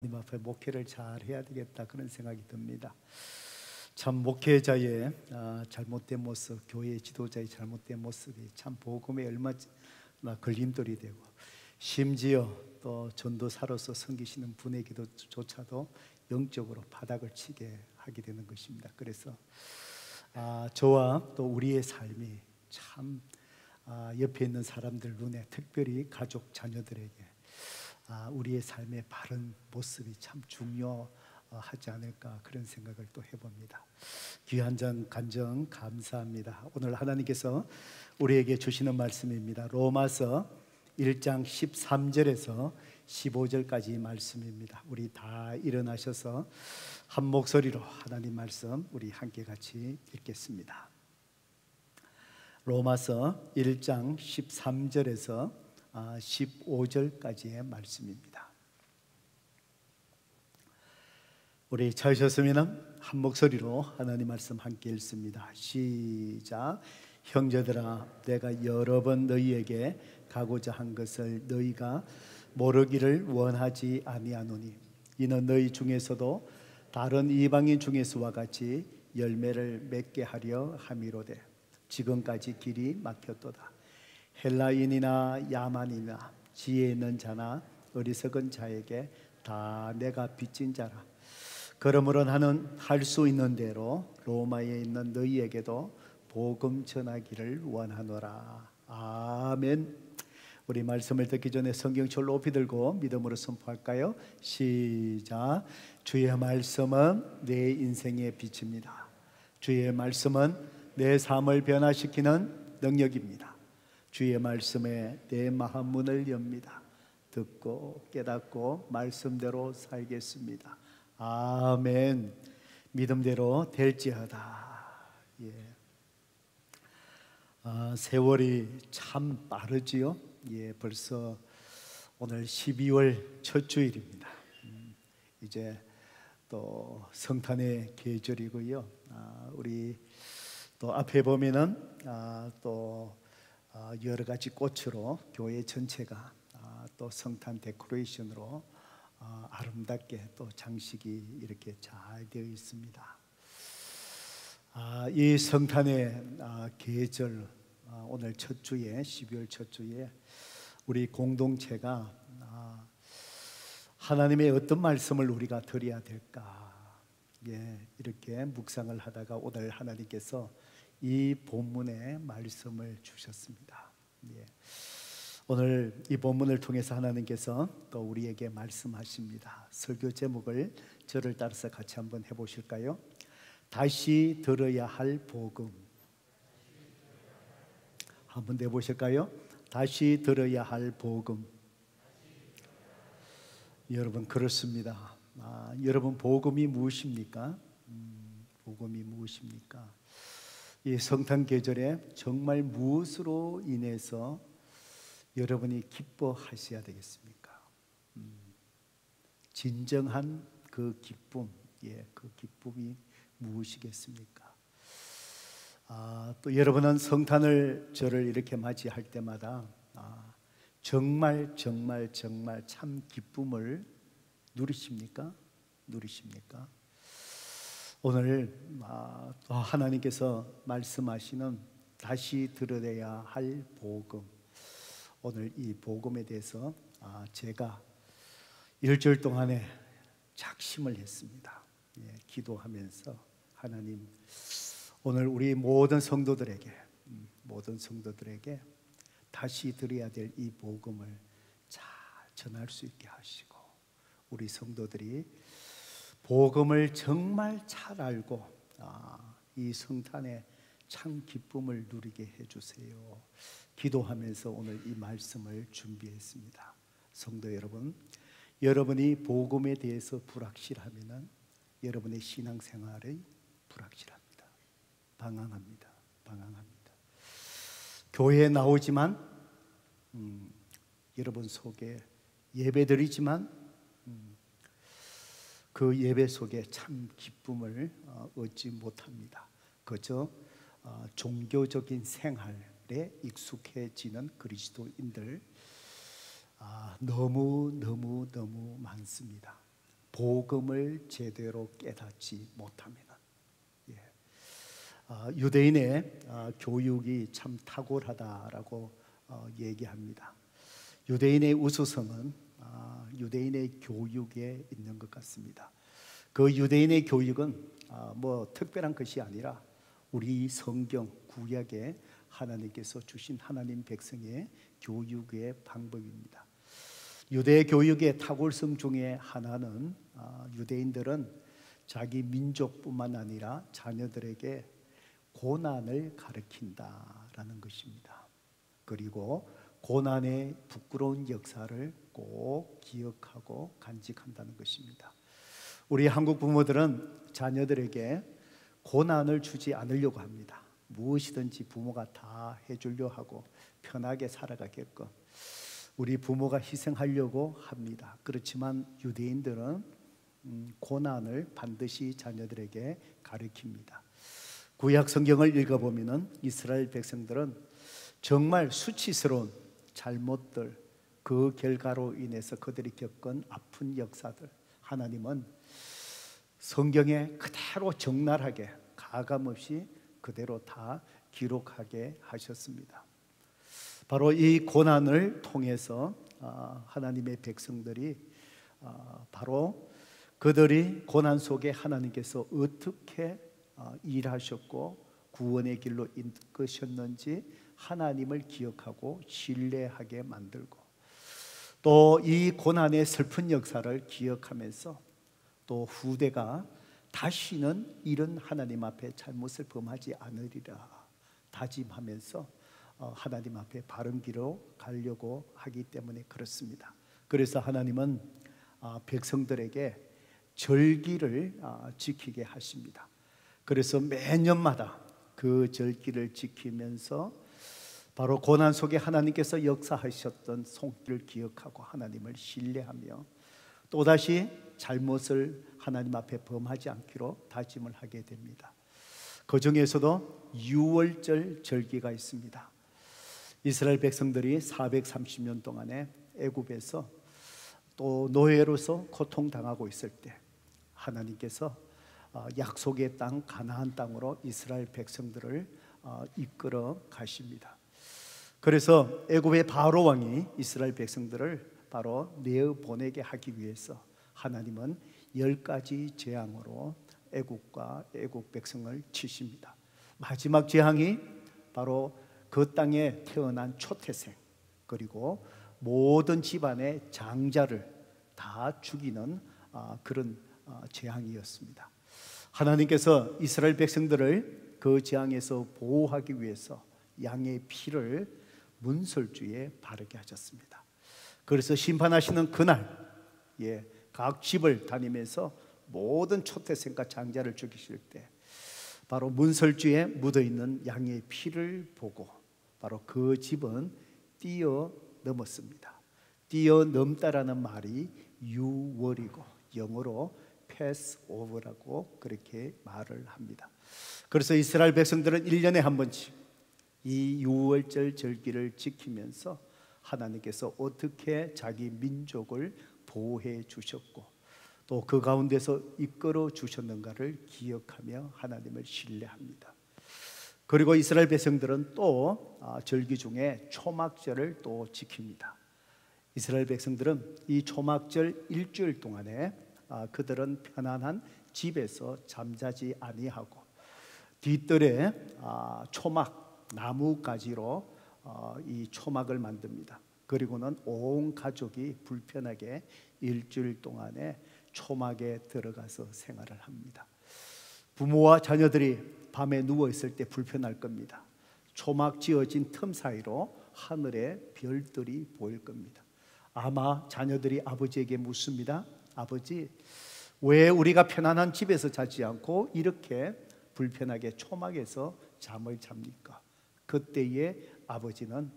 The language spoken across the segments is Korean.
하나님 앞에 목회를 잘 해야 되겠다, 그런 생각이 듭니다. 참 목회자의 잘못된 모습, 교회 지도자의 잘못된 모습이 참 복음에 얼마나 걸림돌이 되고, 심지어 또 전도사로서 섬기시는 분에게조차도 영적으로 바닥을 치게 하게 되는 것입니다. 그래서 저와 또 우리의 삶이 참 옆에 있는 사람들 눈에, 특별히 가족, 자녀들에게 우리의 삶의 바른 모습이 참 중요하지 않을까, 그런 생각을 또 해봅니다. 귀한 간정 감사합니다. 오늘 하나님께서 우리에게 주시는 말씀입니다. 로마서 1장 13절에서 15절까지 말씀입니다. 우리 다 일어나셔서 한 목소리로 하나님 말씀 우리 함께 같이 읽겠습니다. 로마서 1장 13절에서 15절까지의 말씀입니다. 우리 찾으셨으면 한 목소리로 하나님 말씀 함께 읽습니다. 시작. 형제들아, 내가 여러 번 너희에게 가고자 한 것을 너희가 모르기를 원하지 아니하노니, 이는 너희 중에서도 다른 이방인 중에서와 같이 열매를 맺게 하려 함이로되 지금까지 길이 막혔도다. 헬라인이나 야만이나 지혜 있는 자나 어리석은 자에게 다 내가 빚진 자라. 그러므로 나는 할 수 있는 대로 로마에 있는 너희에게도 복음 전하기를 원하노라. 아멘. 우리 말씀을 듣기 전에 성경줄 높이 들고 믿음으로 선포할까요? 시작. 주의 말씀은 내 인생의 빛입니다. 주의 말씀은 내 삶을 변화시키는 능력입니다. 주의 말씀에 내 마음 문을 엽니다. 듣고 깨닫고 말씀대로 살겠습니다. 아멘. 믿음대로 될지어다. 예. 세월이 참 빠르지요. 예, 벌써 오늘 12월 첫 주일입니다. 이제 또 성탄의 계절이고요. 우리 또 앞에 보면은 또 여러 가지 꽃으로 교회 전체가 또 성탄 데코레이션으로 아름답게 또 장식이 이렇게 잘 되어 있습니다. 이 성탄의 계절, 오늘 첫 주에, 12월 첫 주에 우리 공동체가 하나님의 어떤 말씀을 우리가 드려야 될까, 예, 이렇게 묵상을 하다가 오늘 하나님께서 이 본문의 말씀을 주셨습니다. 예. 오늘 이 본문을 통해서 하나님께서 또 우리에게 말씀하십니다. 설교 제목을 저를 따라서 같이 한번 해보실까요? 다시 들어야 할 복음. 한번 내보실까요? 다시 들어야 할 복음. 여러분, 그렇습니다. 여러분, 복음이 무엇입니까? 복음이 무엇입니까? 이 성탄 계절에 정말 무엇으로 인해서 여러분이 기뻐하셔야 되겠습니까? 진정한 그 기쁨, 예, 그 기쁨이 무엇이겠습니까? 또 여러분은 성탄을 저를 이렇게 맞이할 때마다 정말 참 기쁨을 누리십니까? 누리십니까? 오늘 또 하나님께서 말씀하시는 다시 들어야 할 복음, 오늘 이 복음에 대해서 제가 일주일 동안에 작심을 했습니다. 예, 기도하면서 하나님, 오늘 우리 모든 성도들에게 다시 들어야 될 이 복음을 잘 전할 수 있게 하시고, 우리 성도들이 복음을 정말 잘 알고 이 성탄의 참 기쁨을 누리게 해주세요. 기도하면서 오늘 이 말씀을 준비했습니다. 성도 여러분, 여러분이 복음에 대해서 불확실하면 여러분의 신앙생활이 불확실합니다. 방황합니다. 교회에 나오지만 여러분 속에 예배드리지만 그 예배 속에 참 기쁨을 얻지 못합니다. 그저 종교적인 생활에 익숙해지는 그리스도인들 너무 많습니다. 복음을 제대로 깨닫지 못하면, 유대인의 교육이 참 탁월하다라고 얘기합니다. 유대인의 우수성은 유대인의 교육에 있는 것 같습니다. 그 유대인의 교육은 뭐 특별한 것이 아니라 우리 성경 구약에 하나님께서 주신 하나님 백성의 교육의 방법입니다. 유대 교육의 탁월성 중에 하나는 유대인들은 자기 민족뿐만 아니라 자녀들에게 고난을 가르친다라는 것입니다. 그리고 고난의 부끄러운 역사를 꼭 기억하고 간직한다는 것입니다. 우리 한국 부모들은 자녀들에게 고난을 주지 않으려고 합니다. 무엇이든지 부모가 다 해주려 하고 편하게 살아가게끔 우리 부모가 희생하려고 합니다. 그렇지만 유대인들은 고난을 반드시 자녀들에게 가르칩니다. 구약 성경을 읽어보면 이스라엘 백성들은 정말 수치스러운 잘못들, 그 결과로 인해서 그들이 겪은 아픈 역사들, 하나님은 성경에 그대로 적나라하게 가감없이 그대로 다 기록하게 하셨습니다. 바로 이 고난을 통해서 하나님의 백성들이 바로 그들이 고난 속에 하나님께서 어떻게 일하셨고 구원의 길로 이끄셨는지 하나님을 기억하고 신뢰하게 만들고, 또 이 고난의 슬픈 역사를 기억하면서 또 후대가 다시는 이런 하나님 앞에 잘못을 범하지 않으리라 다짐하면서 하나님 앞에 바른 길로 가려고 하기 때문에 그렇습니다. 그래서 하나님은 백성들에게 절기를 지키게 하십니다. 그래서 매년마다 그 절기를 지키면서 바로 고난 속에 하나님께서 역사하셨던 손길을 기억하고 하나님을 신뢰하며 또다시 잘못을 하나님 앞에 범하지 않기로 다짐을 하게 됩니다. 그 중에서도 유월절 절기가 있습니다. 이스라엘 백성들이 430년 동안에 애굽에서 또 노예로서 고통당하고 있을 때 하나님께서 약속의 땅 가나안 땅으로 이스라엘 백성들을 이끌어 가십니다. 그래서 애굽의 바로 왕이 이스라엘 백성들을 바로 내어 보내게 하기 위해서 하나님은 10가지 재앙으로 애굽과 애굽 백성을 치십니다. 마지막 재앙이 바로 그 땅에 태어난 초태생 그리고 모든 집안의 장자를 다 죽이는 그런 재앙이었습니다. 하나님께서 이스라엘 백성들을 그 재앙에서 보호하기 위해서 양의 피를 문설주에 바르게 하셨습니다. 그래서 심판하시는 그날 각 집을 다니면서 모든 초태생과 장자를 죽이실 때 바로 문설주에 묻어있는 양의 피를 보고 바로 그 집은 뛰어넘었습니다. 뛰어넘다라는 말이 유월이고 영어로 패스오버라고 그렇게 말을 합니다. 그래서 이스라엘 백성들은 1년에 한 번씩 이 유월절 절기를 지키면서 하나님께서 어떻게 자기 민족을 보호해 주셨고 또 그 가운데서 이끌어 주셨는가를 기억하며 하나님을 신뢰합니다. 그리고 이스라엘 백성들은 또 절기 중에 초막절을 또 지킵니다. 이스라엘 백성들은 이 초막절 일주일 동안에 그들은 편안한 집에서 잠자지 아니하고 뒤뜰에 초막 나무가지로 이 초막을 만듭니다. 그리고는 온 가족이 불편하게 일주일 동안에 초막에 들어가서 생활을 합니다. 부모와 자녀들이 밤에 누워있을 때 불편할 겁니다. 초막 지어진 틈 사이로 하늘에 별들이 보일 겁니다. 아마 자녀들이 아버지에게 묻습니다. 아버지, 왜 우리가 편안한 집에서 자지 않고 이렇게 불편하게 초막에서 잠을 잡니까? 그때에 아버지는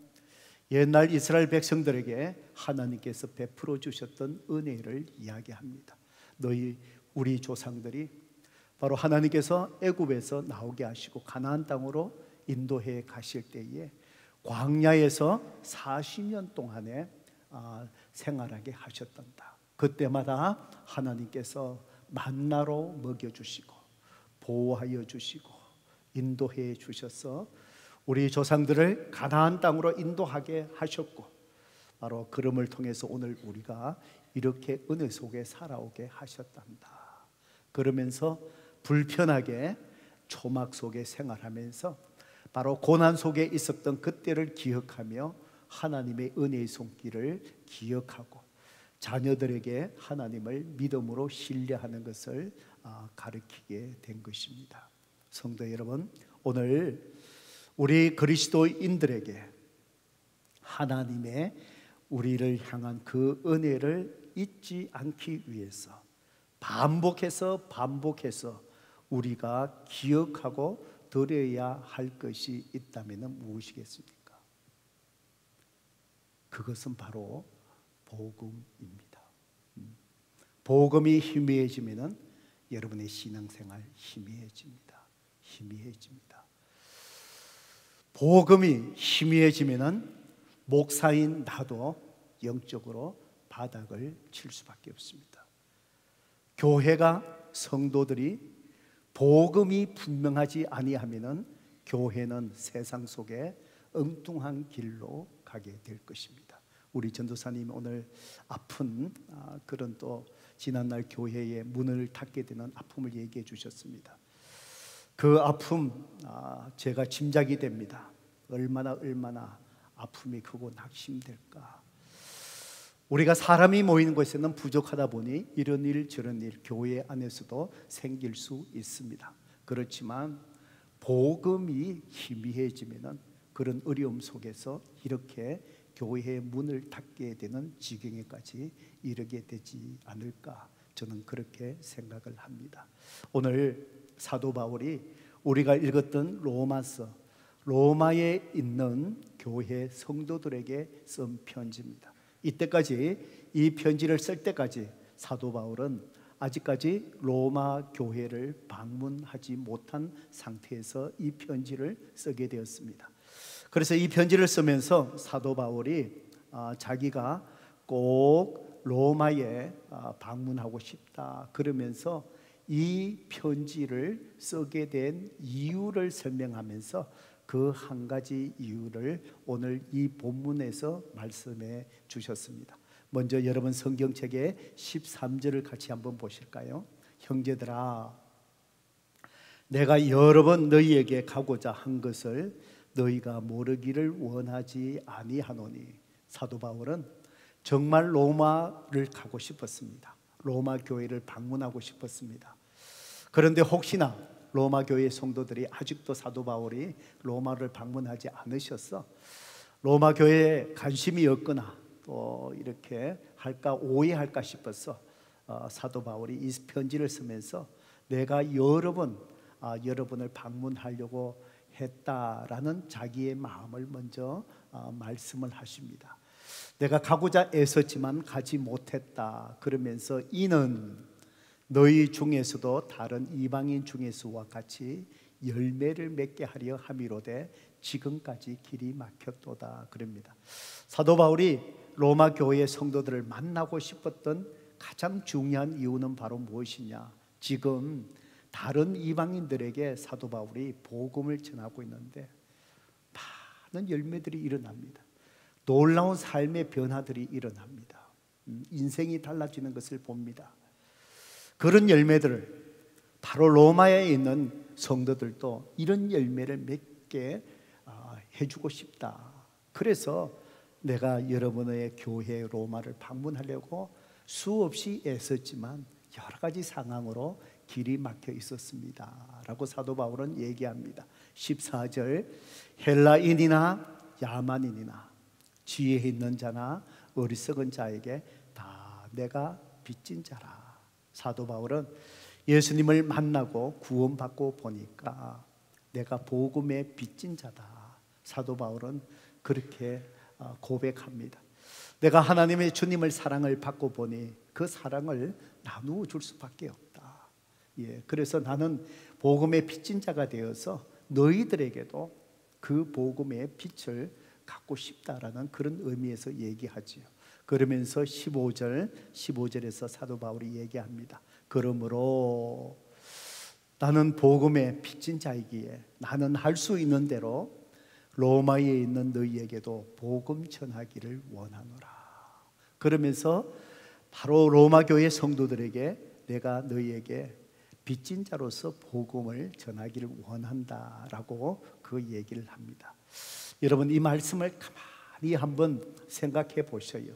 옛날 이스라엘 백성들에게 하나님께서 베풀어 주셨던 은혜를 이야기합니다. 우리 조상들이 바로 하나님께서 애굽에서 나오게 하시고 가나안 땅으로 인도해 가실 때에 광야에서 40년 동안에 생활하게 하셨단다. 그때마다 하나님께서 만나로 먹여주시고 보호하여 주시고 인도해 주셔서 우리 조상들을 가나안 땅으로 인도하게 하셨고, 바로 그름을 통해서 오늘 우리가 이렇게 은혜 속에 살아오게 하셨단다. 그러면서 불편하게 초막 속에 생활하면서 바로 고난 속에 있었던 그때를 기억하며 하나님의 은혜의 손길을 기억하고 자녀들에게 하나님을 믿음으로 신뢰하는 것을 가르치게 된 것입니다. 성도 여러분, 오늘 우리 그리스도인들에게 하나님의 우리를 향한 그 은혜를 잊지 않기 위해서 반복해서 우리가 기억하고 드려야 할 것이 있다면 무엇이겠습니까? 그것은 바로 복음입니다. 복음이 희미해지면 여러분의 신앙생활 희미해집니다. 복음이 희미해지면 목사인 나도 영적으로 바닥을 칠 수밖에 없습니다. 교회가, 성도들이 복음이 분명하지 아니하면 교회는 세상 속에 엉뚱한 길로 가게 될 것입니다. 우리 전도사님이 오늘 아픈 그런 또 지난날 교회의 문을 닫게 되는 아픔을 얘기해 주셨습니다. 그 아픔 제가 짐작이 됩니다. 얼마나 아픔이 크고 낙심될까. 우리가 사람이 모이는 곳에는 부족하다 보니 이런 일 저런 일 교회 안에서도 생길 수 있습니다. 그렇지만 복음이 희미해지면 그런 어려움 속에서 이렇게 교회의 문을 닫게 되는 지경에까지 이르게 되지 않을까, 저는 그렇게 생각을 합니다. 오늘 사도 바울이 우리가 읽었던 로마서, 로마에 있는 교회 성도들에게 쓴 편지입니다. 이때까지 이 편지를 쓸 때까지 사도 바울은 아직까지 로마 교회를 방문하지 못한 상태에서 이 편지를 쓰게 되었습니다. 그래서 이 편지를 쓰면서 사도 바울이 자기가 꼭 로마에 방문하고 싶다 그러면서 이 편지를 쓰게 된 이유를 설명하면서 그 한 가지 이유를 오늘 이 본문에서 말씀해 주셨습니다. 먼저 여러분 성경책의 13절을 같이 한번 보실까요? 형제들아, 내가 여러 번 너희에게 가고자 한 것을 너희가 모르기를 원하지 아니하노니. 사도 바울은 정말 로마를 가고 싶었습니다. 로마 교회를 방문하고 싶었습니다. 그런데 혹시나 로마 교회 성도들이 아직도 사도 바울이 로마를 방문하지 않으셔서 로마 교회에 관심이 없거나 또 이렇게 할까 오해할까 싶어서 사도 바울이 이 편지를 쓰면서 내가 여러 번 여러분을 방문하려고 했다라는 자기의 마음을 먼저 말씀을 하십니다. 내가 가고자 애썼지만 가지 못했다 그러면서 이는 너희 중에서도 다른 이방인 중에서와 같이 열매를 맺게 하려 함이로되 지금까지 길이 막혔도다 그럽니다. 사도 바울이 로마 교회의 성도들을 만나고 싶었던 가장 중요한 이유는 바로 무엇이냐? 지금 다른 이방인들에게 사도 바울이 복음을 전하고 있는데 많은 열매들이 일어납니다. 놀라운 삶의 변화들이 일어납니다. 인생이 달라지는 것을 봅니다. 그런 열매들을 바로 로마에 있는 성도들도 이런 열매를 맺게 해주고 싶다. 그래서 내가 여러분의 교회 로마를 방문하려고 수없이 애썼지만 여러 가지 상황으로 길이 막혀 있었습니다 라고 사도 바울은 얘기합니다. 14절 헬라인이나 야만인이나 지혜 있는 자나 어리석은 자에게 다 내가 빚진 자라. 사도 바울은 예수님을 만나고 구원받고 보니까 내가 복음에 빚진 자다. 사도 바울은 그렇게 고백합니다. 내가 하나님의 주님을 사랑을 받고 보니 그 사랑을 나누어 줄 수밖에 없다. 그래서 나는 복음의 빚진 자가 되어서 너희들에게도 그 복음의 빛을 갖고 싶다라는 그런 의미에서 얘기하지요. 그러면서 15절에서 사도 바울이 얘기합니다. 그러므로 나는 복음의 빚진 자이기에 나는 할 수 있는 대로 로마에 있는 너희에게도 복음 전하기를 원하노라. 그러면서 바로 로마 교회 성도들에게 내가 너희에게 빚진 자로서 복음을 전하기를 원한다라고 그 얘기를 합니다. 여러분, 이 말씀을 가만히 한번 생각해 보셔요.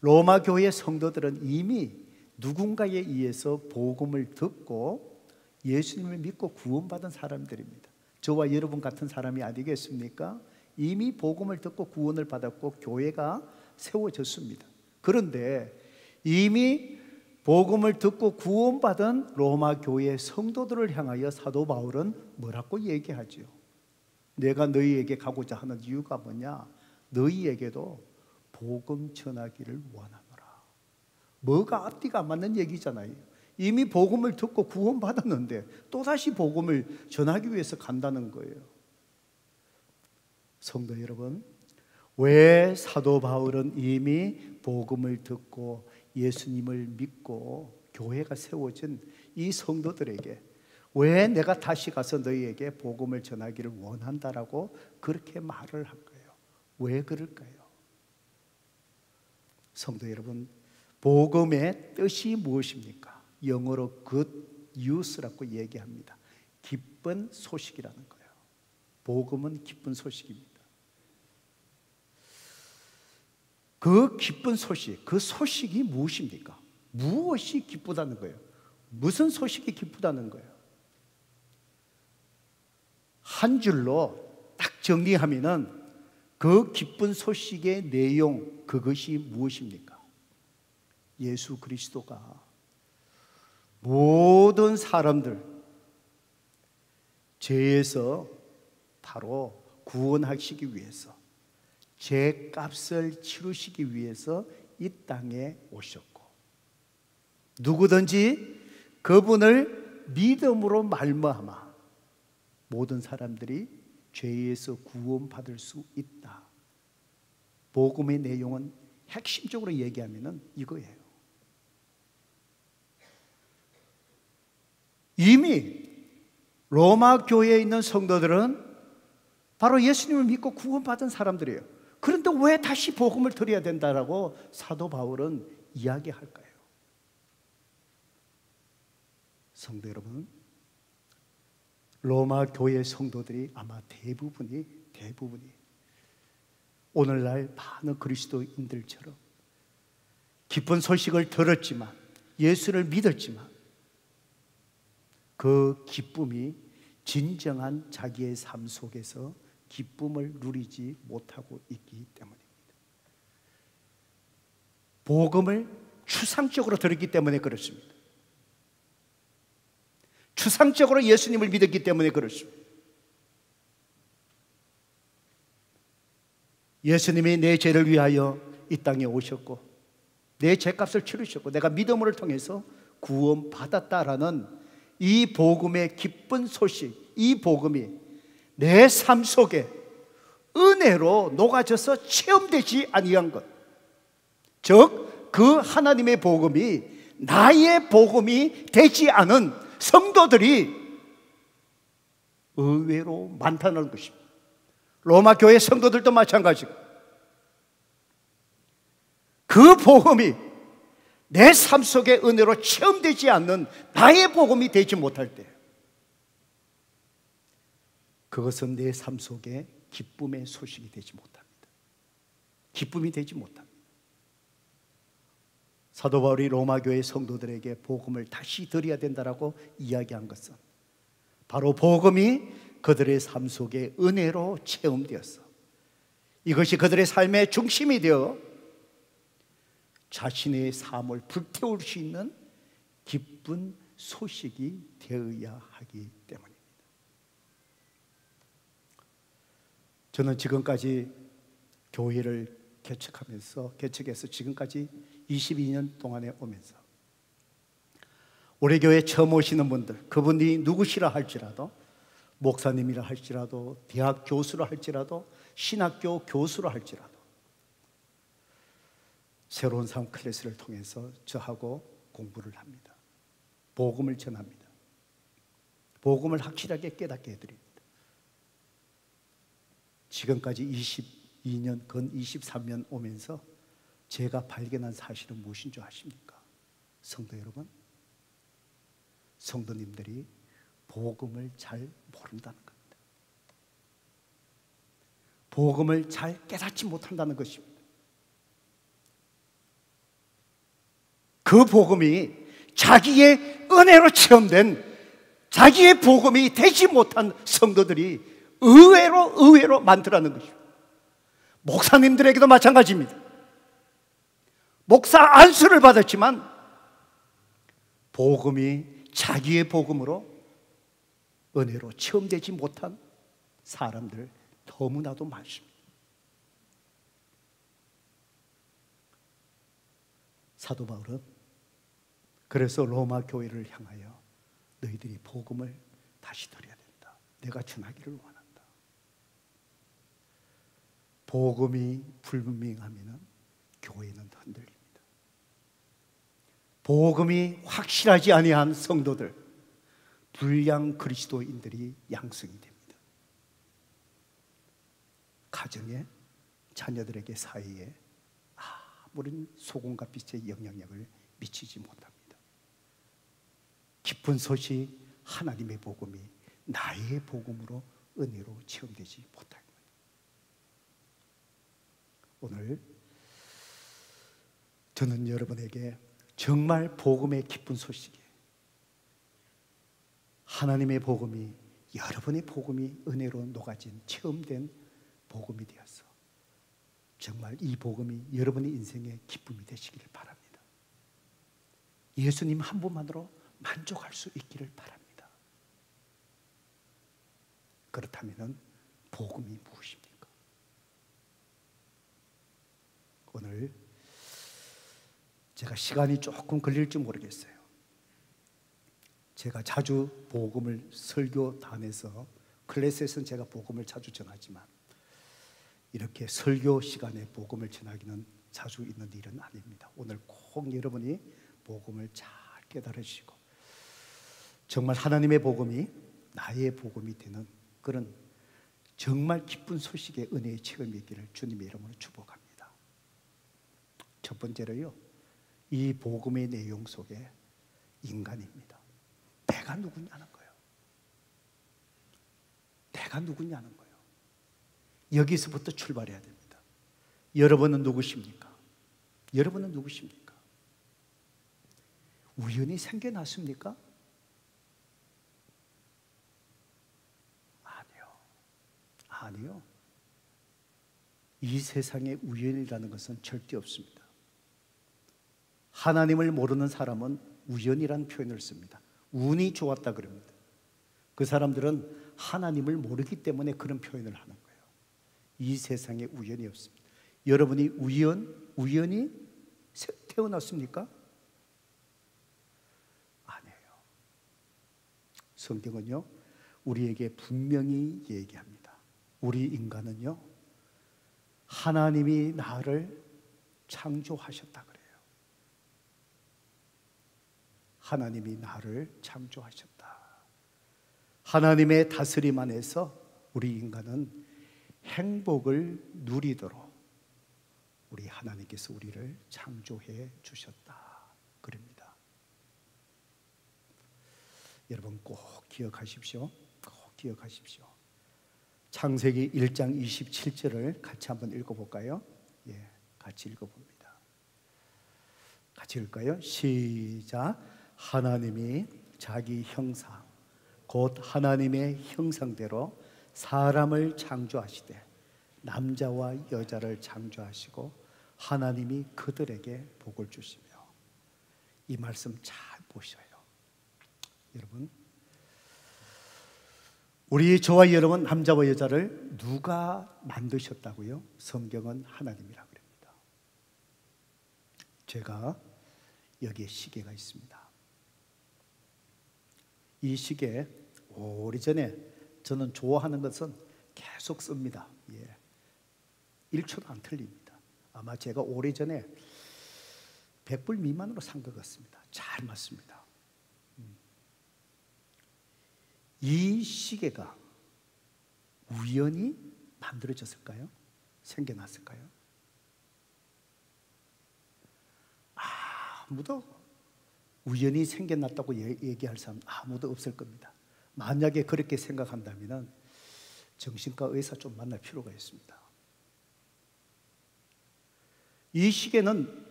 로마 교회 성도들은 이미 누군가에 의해서 복음을 듣고 예수님을 믿고 구원받은 사람들입니다. 저와 여러분 같은 사람이 아니겠습니까? 이미 복음을 듣고 구원을 받았고 교회가 세워졌습니다. 그런데 이미 복음을 듣고 구원받은 로마 교회 성도들을 향하여 사도 바울은 뭐라고 얘기하죠? 내가 너희에게 가고자 하는 이유가 뭐냐? 너희에게도 복음 전하기를 원하노라. 뭐가 앞뒤가 안 맞는 얘기잖아요. 이미 복음을 듣고 구원받았는데 또다시 복음을 전하기 위해서 간다는 거예요. 성도 여러분, 왜 사도 바울은 이미 복음을 듣고 예수님을 믿고 교회가 세워진 이 성도들에게 왜 내가 다시 가서 너희에게 복음을 전하기를 원한다라고 그렇게 말을 할까요? 왜 그럴까요? 성도 여러분, 복음의 뜻이 무엇입니까? 영어로 good news라고 얘기합니다. 기쁜 소식이라는 거예요. 복음은 기쁜 소식입니다. 그 기쁜 소식, 그 소식이 무엇입니까? 무엇이 기쁘다는 거예요? 무슨 소식이 기쁘다는 거예요? 한 줄로 딱 정리하면은 그 기쁜 소식의 내용, 그것이 무엇입니까? 예수 그리스도가 모든 사람들 죄에서 바로 구원하시기 위해서 죄값을 치르시기 위해서 이 땅에 오셨고 누구든지 그분을 믿음으로 말미암아 모든 사람들이 죄에서 구원받을 수 있다. 복음의 내용은 핵심적으로 얘기하면 이거예요. 이미 로마 교회에 있는 성도들은 바로 예수님을 믿고 구원받은 사람들이에요. 그런데 왜 다시 복음을 드려야 된다라고 사도 바울은 이야기할까요? 성도 여러분, 로마 교회 성도들이 아마 대부분이 오늘날 많은 그리스도인들처럼 기쁜 소식을 들었지만 예수를 믿었지만 그 기쁨이 진정한 자기의 삶 속에서 기쁨을 누리지 못하고 있기 때문입니다. 복음을 추상적으로 들었기 때문에 그렇습니다. 추상적으로 예수님을 믿었기 때문에 그렇습니다. 예수님이 내 죄를 위하여 이 땅에 오셨고 내 죄값을 치르셨고 내가 믿음을 통해서 구원받았다라는 이 복음의 기쁜 소식, 이 복음이 내 삶 속에 은혜로 녹아져서 체험되지 아니한 것, 즉 그 하나님의 복음이 나의 복음이 되지 않은 성도들이 의외로 많다는 것입니다. 로마 교회 성도들도 마찬가지고 그 복음이 내 삶 속의 은혜로 체험되지 않는 나의 복음이 되지 못할 때 그것은 내 삶 속에 기쁨의 소식이 되지 못합니다. 기쁨이 되지 못합니다. 사도 바울이 로마 교회 성도들에게 복음을 다시 드려야 된다라고 이야기한 것은 바로 복음이 그들의 삶 속에 은혜로 체험되었어. 이것이 그들의 삶의 중심이 되어 자신의 삶을 불태울 수 있는 기쁜 소식이 되어야 하기 때문입니다. 저는 지금까지 교회를 개척해서 지금까지 22년 동안에 오면서 우리 교회 처음 오시는 분들, 그분이 누구시라 할지라도 목사님이라 할지라도 대학 교수라 할지라도 신학교 교수라 할지라도 새로운 삶 클래스를 통해서 저하고 공부를 합니다. 복음을 전합니다. 복음을 확실하게 깨닫게 해드립니다. 지금까지 22년, 건 23년 오면서 제가 발견한 사실은 무엇인 줄 아십니까? 성도 여러분, 성도님들이 복음을 잘 모른다는 겁니다. 복음을 잘 깨닫지 못한다는 것입니다. 그 복음이 자기의 은혜로 체험된 자기의 복음이 되지 못한 성도들이 의외로 많더라는 것입니다. 목사님들에게도 마찬가지입니다. 목사 안수를 받았지만 복음이 자기의 복음으로 은혜로 체험되지 못한 사람들 너무나도 많습니다. 사도 바울은 그래서 로마 교회를 향하여 너희들이 복음을 다시 드려야 된다. 내가 전하기를 원한다. 복음이 불분명하면 교회는 흔들립니다. 복음이 확실하지 아니한 성도들, 불량 그리스도인들이 양성이 됩니다. 가정에, 자녀들에게, 사이에 아무런 소금과 빛의 영향력을 미치지 못합니다. 기쁜 소식, 하나님의 복음이 나의 복음으로 은혜로 체험되지 못합니다. 오늘 저는 여러분에게 정말 복음의 기쁜 소식이, 하나님의 복음이 여러분의 복음이 은혜로 녹아진 체험된 복음이 되어서 정말 이 복음이 여러분의 인생의 기쁨이 되시기를 바랍니다. 예수님 한 분만으로 만족할 수 있기를 바랍니다. 그렇다면 복음이 무엇입니까? 오늘 제가 시간이 조금 걸릴지 모르겠어요. 제가 자주 복음을 설교단에서, 클래스에서는 제가 복음을 자주 전하지만 이렇게 설교 시간에 복음을 전하기는 자주 있는 일은 아닙니다. 오늘 꼭 여러분이 복음을 잘 깨달으시고 정말 하나님의 복음이 나의 복음이 되는 그런 정말 기쁜 소식의 은혜의 체험이 있기를 주님의 이름으로 축복합니다. 첫 번째로요, 이 복음의 내용 속에 인간입니다. 내가 누구냐는 거예요. 내가 누구냐는 거예요. 여기서부터 출발해야 됩니다. 여러분은 누구십니까? 여러분은 누구십니까? 우연히 생겨났습니까? 아니요. 이 세상에 우연이라는 것은 절대 없습니다. 하나님을 모르는 사람은 우연이라는 표현을 씁니다. 운이 좋았다 그럽니다. 그 사람들은 하나님을 모르기 때문에 그런 표현을 하는 거예요. 이 세상에 우연이 없습니다. 여러분이 우연히 태어났습니까? 아니에요. 성경은요, 우리에게 분명히 얘기합니다. 우리 인간은요, 하나님이 나를 창조하셨다 그래요. 하나님이 나를 창조하셨다. 하나님의 다스림 안에서 우리 인간은 행복을 누리도록 우리 하나님께서 우리를 창조해 주셨다 그럽니다. 여러분 꼭 기억하십시오. 꼭 기억하십시오. 창세기 1장 27절을 같이 한번 읽어볼까요? 예, 같이 읽어봅니다. 같이 읽을까요? 시작. 하나님이 자기 형상, 곧 하나님의 형상대로 사람을 창조하시되 남자와 여자를 창조하시고 하나님이 그들에게 복을 주시며. 이 말씀 잘 보셔요. 여러분, 저와 여러분 남자와 여자를 누가 만드셨다고요? 성경은 하나님이라고 그럽니다. 제가 여기에 시계가 있습니다. 이 시계 오래전에 저는 좋아하는 것은 계속 씁니다. 예. 1초도 안 틀립니다. 아마 제가 오래전에 100불 미만으로 산 것 같습니다. 잘 맞습니다. 이 시계가 우연히 만들어졌을까요? 생겨났을까요? 아무도 우연히 생겨났다고 얘기할 사람 아무도 없을 겁니다. 만약에 그렇게 생각한다면 정신과 의사 좀 만날 필요가 있습니다. 이 시계는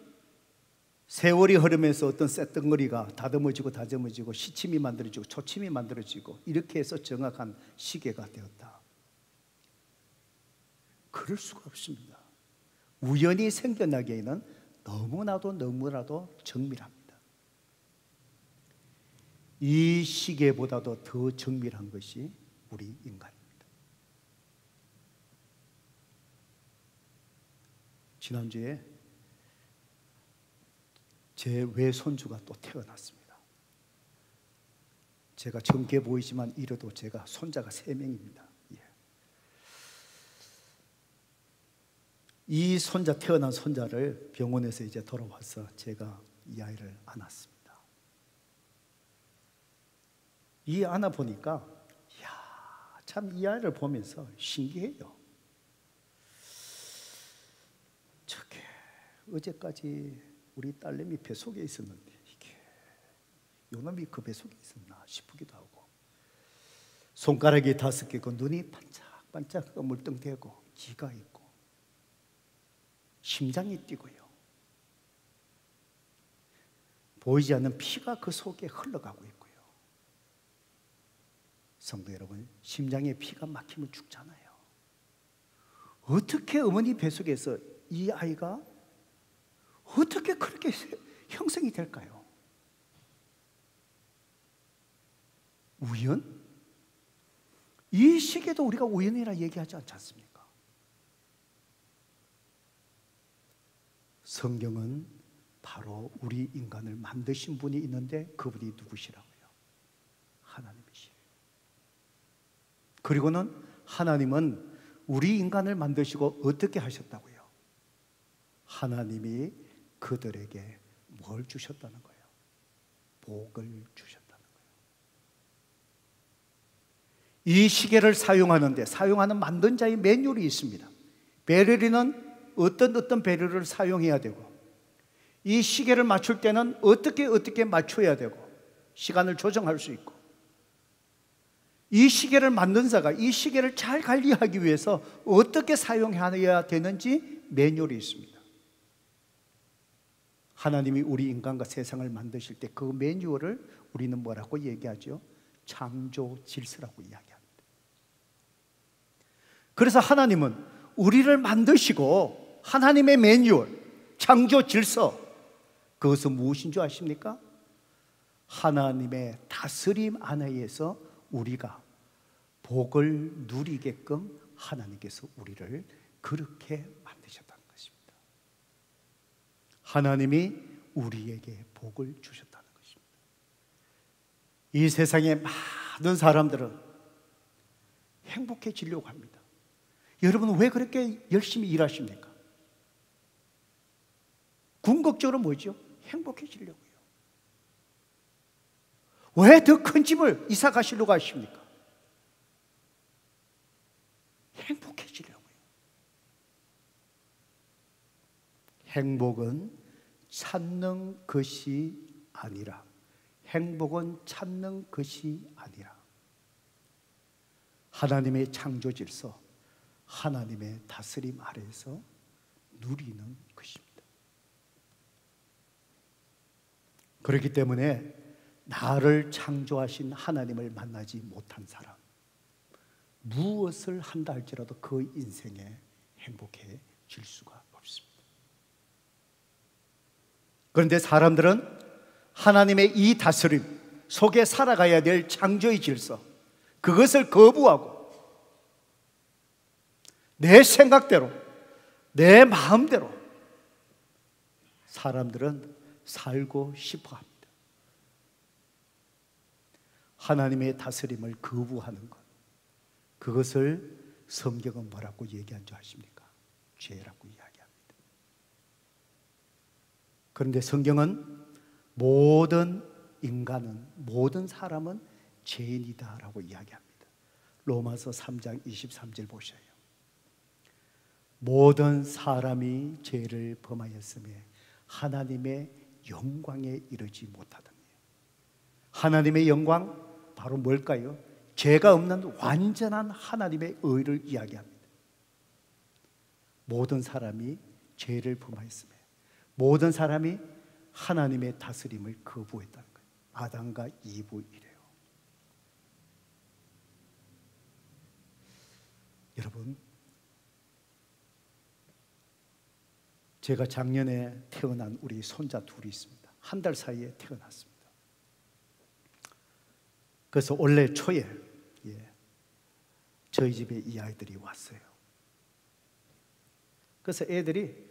세월이 흐르면서 어떤 쇳덩어리가 다듬어지고 시침이 만들어지고 초침이 만들어지고 이렇게 해서 정확한 시계가 되었다. 그럴 수가 없습니다. 우연히 생겨나기에는 너무나도 정밀합니다. 이 시계보다도 더 정밀한 것이 우리 인간입니다. 지난주에 제 외손주가 또 태어났습니다. 제가 젊게 보이지만 이래도 제가 손자가 3명입니다. 이 태어난 손자를 병원에서 이제 돌아와서 제가 이 아이를 안았습니다. 이 안아보니까 참 이 아이를 보면서 신기해요. 저게 어제까지 우리 딸내미 뱃속에 있었는데 이게 요놈이 그 뱃속에 있었나 싶기도 하고, 손가락이 5개고 눈이 반짝반짝 물등대고 기가 있고 심장이 뛰고요, 보이지 않는 피가 그 속에 흘러가고 있고요. 성도 여러분, 심장에 피가 막히면 죽잖아요. 어떻게 어머니 뱃속에서 이 아이가 어떻게 그렇게 형성이 될까요? 우연? 이 시기에도 우리가 우연이라 얘기하지 않지 않습니까? 성경은 바로 우리 인간을 만드신 분이 있는데 그분이 누구시라고요? 하나님이시에요. 그리고는 하나님은 우리 인간을 만드시고 어떻게 하셨다고요? 하나님이 그들에게 뭘 주셨다는 거예요? 복을 주셨다는 거예요. 이 시계를 사용하는 만든 자의 매뉴얼이 있습니다. 베를리는 어떤 배럴을 사용해야 되고, 이 시계를 맞출 때는 어떻게 맞춰야 되고, 시간을 조정할 수 있고, 이 시계를 만든 자가 이 시계를 잘 관리하기 위해서 어떻게 사용해야 되는지 매뉴얼이 있습니다. 하나님이 우리 인간과 세상을 만드실 때 그 매뉴얼을 우리는 뭐라고 얘기하죠? 창조 질서라고 이야기합니다. 그래서 하나님은 우리를 만드시고 하나님의 매뉴얼, 창조 질서, 그것은 무엇인 줄 아십니까? 하나님의 다스림 안에서 우리가 복을 누리게끔 하나님께서 우리를 그렇게 만드셨다는 것입니다. 하나님이 우리에게 복을 주셨다는 것입니다. 이 세상의 많은 사람들은 행복해지려고 합니다. 여러분, 왜 그렇게 열심히 일하십니까? 궁극적으로 뭐죠? 행복해지려고요. 왜 더 큰 집을 이사 가시려고 하십니까? 행복해지려고요. 행복은 찾는 것이 아니라, 하나님의 창조 질서, 하나님의 다스림 아래에서 누리는 것입니다. 그렇기 때문에 나를 창조하신 하나님을 만나지 못한 사람, 무엇을 한다 할지라도 그 인생에 행복해질 수가 없습니다. 그런데 사람들은 하나님의 이 다스림 속에 살아가야 될 창조의 질서, 그것을 거부하고 내 생각대로, 내 마음대로 사람들은 살고 싶어 합니다. 하나님의 다스림을 거부하는 것, 그것을 성경은 뭐라고 얘기한 줄 아십니까? 죄라고 이야기합니다. 그런데 성경은 모든 인간은, 모든 사람은 죄인이다라고 이야기합니다. 로마서 3장 23절 보셔요. 모든 사람이 죄를 범하였으며 하나님의 영광에 이르지 못하더니. 하나님의 영광 바로 뭘까요? 죄가 없는 완전한 하나님의 의를 이야기합니다. 모든 사람이 죄를 범하였으며 모든 사람이 하나님의 다스림을 거부했다는 거예요. 아담과 이브 이래요. 여러분, 제가 작년에 태어난 우리 손자 둘이 있습니다. 한 달 사이에 태어났습니다. 그래서 올해 초에 저희 집에 이 아이들이 왔어요. 그래서 애들이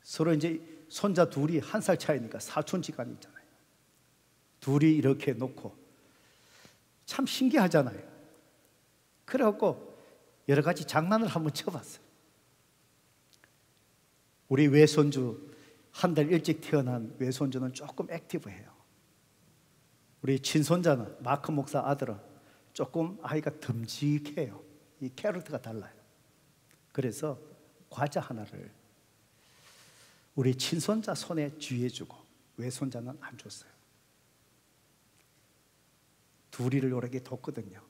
서로 이제 손자 둘이 한 살 차이니까 사촌지간이 있잖아요. 둘이 이렇게 놓고 참 신기하잖아요. 그래갖고 여러 가지 장난을 한번 쳐봤어요. 우리 외손주, 한 달 일찍 태어난 외손주는 조금 액티브해요. 우리 친손자는, 마크 목사 아들은 조금 아이가 듬직해요. 이 캐릭터가 달라요. 그래서 과자 하나를 우리 친손자 손에 쥐어주고 외손자는 안 줬어요. 둘이를 이렇게 뒀거든요.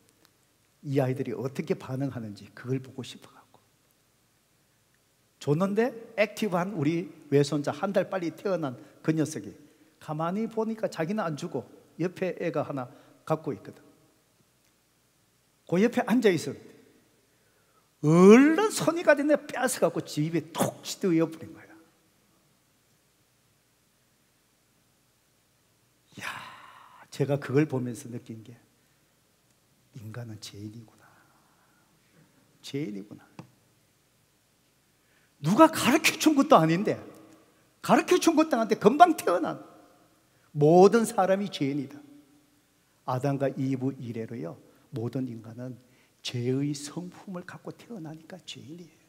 이 아이들이 어떻게 반응하는지 그걸 보고 싶어갖고 줬는데, 액티브한 우리 외손자, 한 달 빨리 태어난 그 녀석이 가만히 보니까 자기는 안 주고 옆에 애가 하나 갖고 있거든. 그 옆에 앉아있었는데 얼른 손이 가는데 뺏어갖고 지 입에 톡 찌드려 버린 거야. 이야, 제가 그걸 보면서 느낀 게, 인간은 죄인이구나. 죄인이구나. 누가 가르쳐준 것도 아닌데, 가르쳐준 것도 아닌데 금방 태어난 모든 사람이 죄인이다. 아담과 이브 이래로요, 모든 인간은 죄의 성품을 갖고 태어나니까 죄인이에요.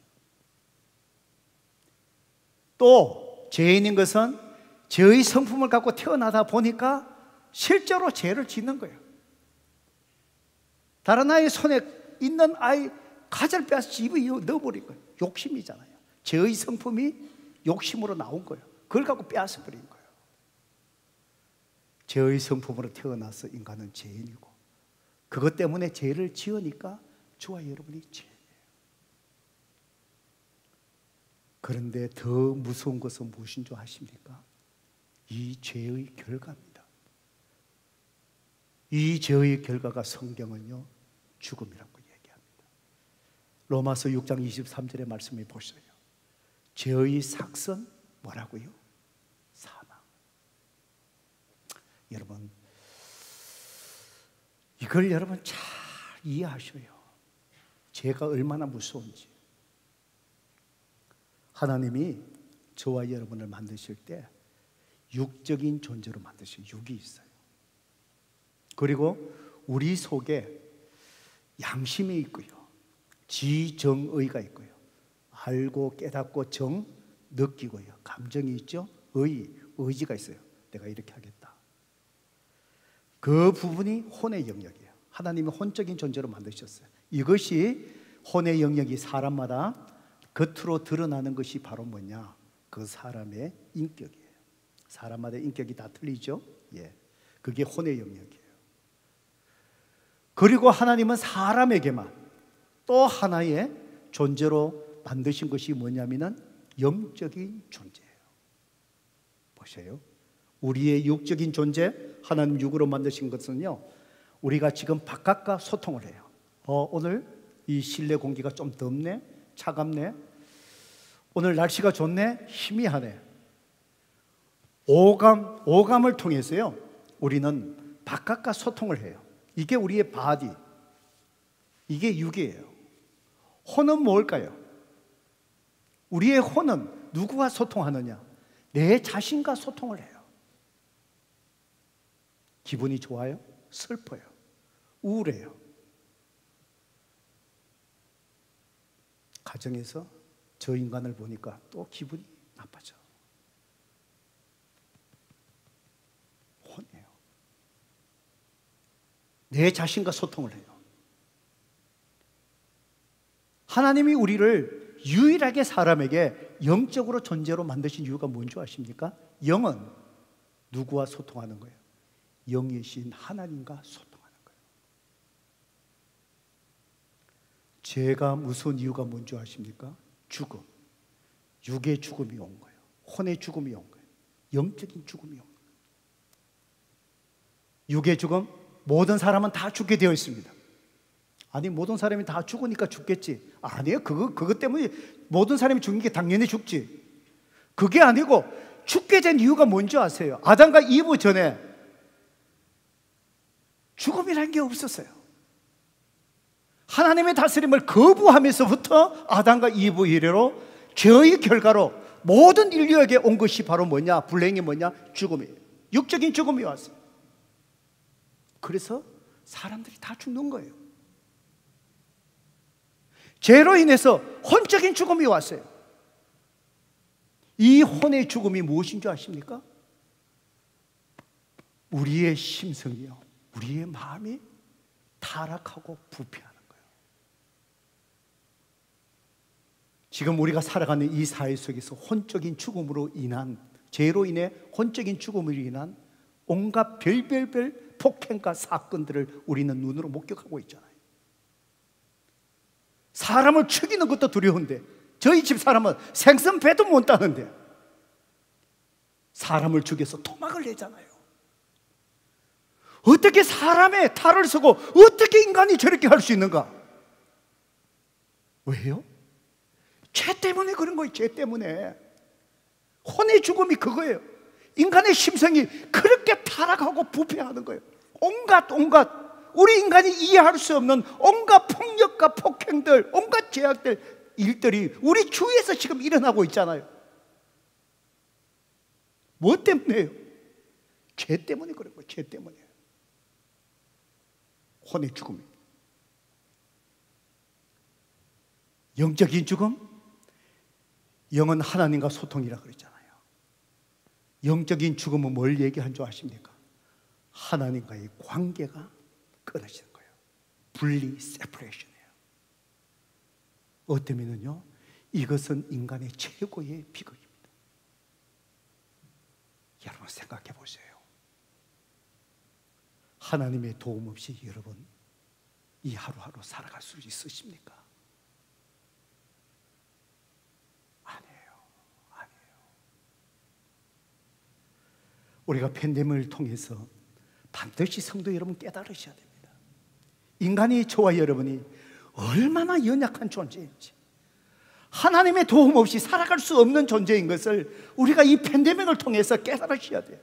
또 죄인인 것은 죄의 성품을 갖고 태어나다 보니까 실제로 죄를 짓는 거예요. 다른 아이 손에 있는 아이 과자를 빼앗아 집에 넣어버린 거예요. 욕심이잖아요. 죄의 성품이 욕심으로 나온 거예요. 그걸 갖고 빼앗아 버린 거예요. 죄의 성품으로 태어나서 인간은 죄인이고, 그것 때문에 죄를 지으니까 저와 여러분이 죄인이에요. 그런데 더 무서운 것은 무엇인 줄 아십니까? 이 죄의 결과입니다. 이 죄의 결과가 성경은요, 죽음이라고 얘기합니다. 로마서 6장 23절의 말씀을 보셔요. 죄의 삭은 뭐라고요? 사망. 여러분, 이걸 여러분 잘 이해하셔요. 죄가 얼마나 무서운지. 하나님이 저와 여러분을 만드실 때 육적인 존재로 만드신 육이 있어요. 그리고 우리 속에 양심이 있고요, 지정의가 있고요, 알고 깨닫고 정 느끼고요, 감정이 있죠. 의지가 있어요. 내가 이렇게 하겠다. 그 부분이 혼의 영역이에요. 하나님이 혼적인 존재로 만드셨어요. 이것이 혼의 영역이 사람마다 겉으로 드러나는 것이 바로 뭐냐? 그 사람의 인격이에요. 사람마다 인격이 다 틀리죠. 그게 혼의 영역이에요. 그리고 하나님은 사람에게만 또 하나의 존재로 만드신 것이 뭐냐면은 영적인 존재예요. 보세요. 우리의 육적인 존재, 하나님 육으로 만드신 것은요, 우리가 지금 바깥과 소통을 해요. 오늘 이 실내 공기가 좀 덥네, 차갑네, 오늘 날씨가 좋네, 희미하네. 오감을 통해서요, 우리는 바깥과 소통을 해요. 이게 우리의 바디, 이게 육이에요. 혼은 뭘까요? 우리의 혼은 누구와 소통하느냐? 내 자신과 소통을 해요. 기분이 좋아요? 슬퍼요? 우울해요? 가정에서 저 인간을 보니까 또 기분이 나빠져. 혼해요. 내 자신과 소통을 해요. 하나님이 우리를 유일하게 사람에게 영적으로 존재로 만드신 이유가 뭔지 아십니까? 영은 누구와 소통하는 거예요? 영이신 하나님과 소통하는 거예요. 죄가 무서운 이유가 뭔지 아십니까? 죽음. 육의 죽음이 온 거예요. 혼의 죽음이 온 거예요. 영적인 죽음이 온 거예요. 육의 죽음, 모든 사람은 다 죽게 되어 있습니다. 아니, 모든 사람이 다 죽으니까 죽겠지. 아니에요. 그것 때문에 모든 사람이 죽는 게 당연히 죽지. 그게 아니고 죽게 된 이유가 뭔지 아세요? 아담과 이브 전에 죽음이라는 게 없었어요. 하나님의 다스림을 거부하면서부터 아담과 이브 이래로 죄의 결과로 모든 인류에게 온 것이 바로 뭐냐? 불행이 뭐냐? 죽음이에요. 육적인 죽음이 왔어요. 그래서 사람들이 다 죽는 거예요. 죄로 인해서 혼적인 죽음이 왔어요. 이 혼의 죽음이 무엇인 줄 아십니까? 우리의 심성이요, 우리의 마음이 타락하고 부패하는 거예요. 지금 우리가 살아가는 이 사회 속에서 혼적인 죽음으로 인한, 죄로 인해 혼적인 죽음으로 인한 온갖 별별별 폭행과 사건들을 우리는 눈으로 목격하고 있잖아요. 사람을 죽이는 것도 두려운데 저희 집 사람은 생선배도 못 따는데 사람을 죽여서 토막을 내잖아요. 어떻게 사람의 탈을 쓰고 어떻게 인간이 저렇게 할 수 있는가? 왜요? 죄 때문에 그런 거예요. 죄 때문에. 혼의 죽음이 그거예요. 인간의 심성이 그렇게 타락하고 부패하는 거예요. 온갖 우리 인간이 이해할 수 없는 온갖 폭력과 폭행들, 온갖 죄악들, 일들이 우리 주위에서 지금 일어나고 있잖아요. 뭐 때문에요? 죄 때문에 그런 거예요. 죄 때문에. 혼의 죽음입니다. 영적인 죽음? 영은 하나님과 소통이라 그랬잖아요. 영적인 죽음은 뭘 얘기한 줄 아십니까? 하나님과의 관계가 끊어지는 거예요. 분리, 세퍼레이션이에요. 어쩌면요, 이것은 인간의 최고의 비극입니다. 여러분 생각해 보세요. 하나님의 도움 없이 여러분 이 하루하루 살아갈 수 있으십니까? 아니에요. 우리가 팬데믹을 통해서 반드시 성도 여러분 깨달으셔야 됩니다. 인간이, 저와 여러분이 얼마나 연약한 존재인지, 하나님의 도움 없이 살아갈 수 없는 존재인 것을 우리가 이 팬데믹을 통해서 깨달으셔야 돼요.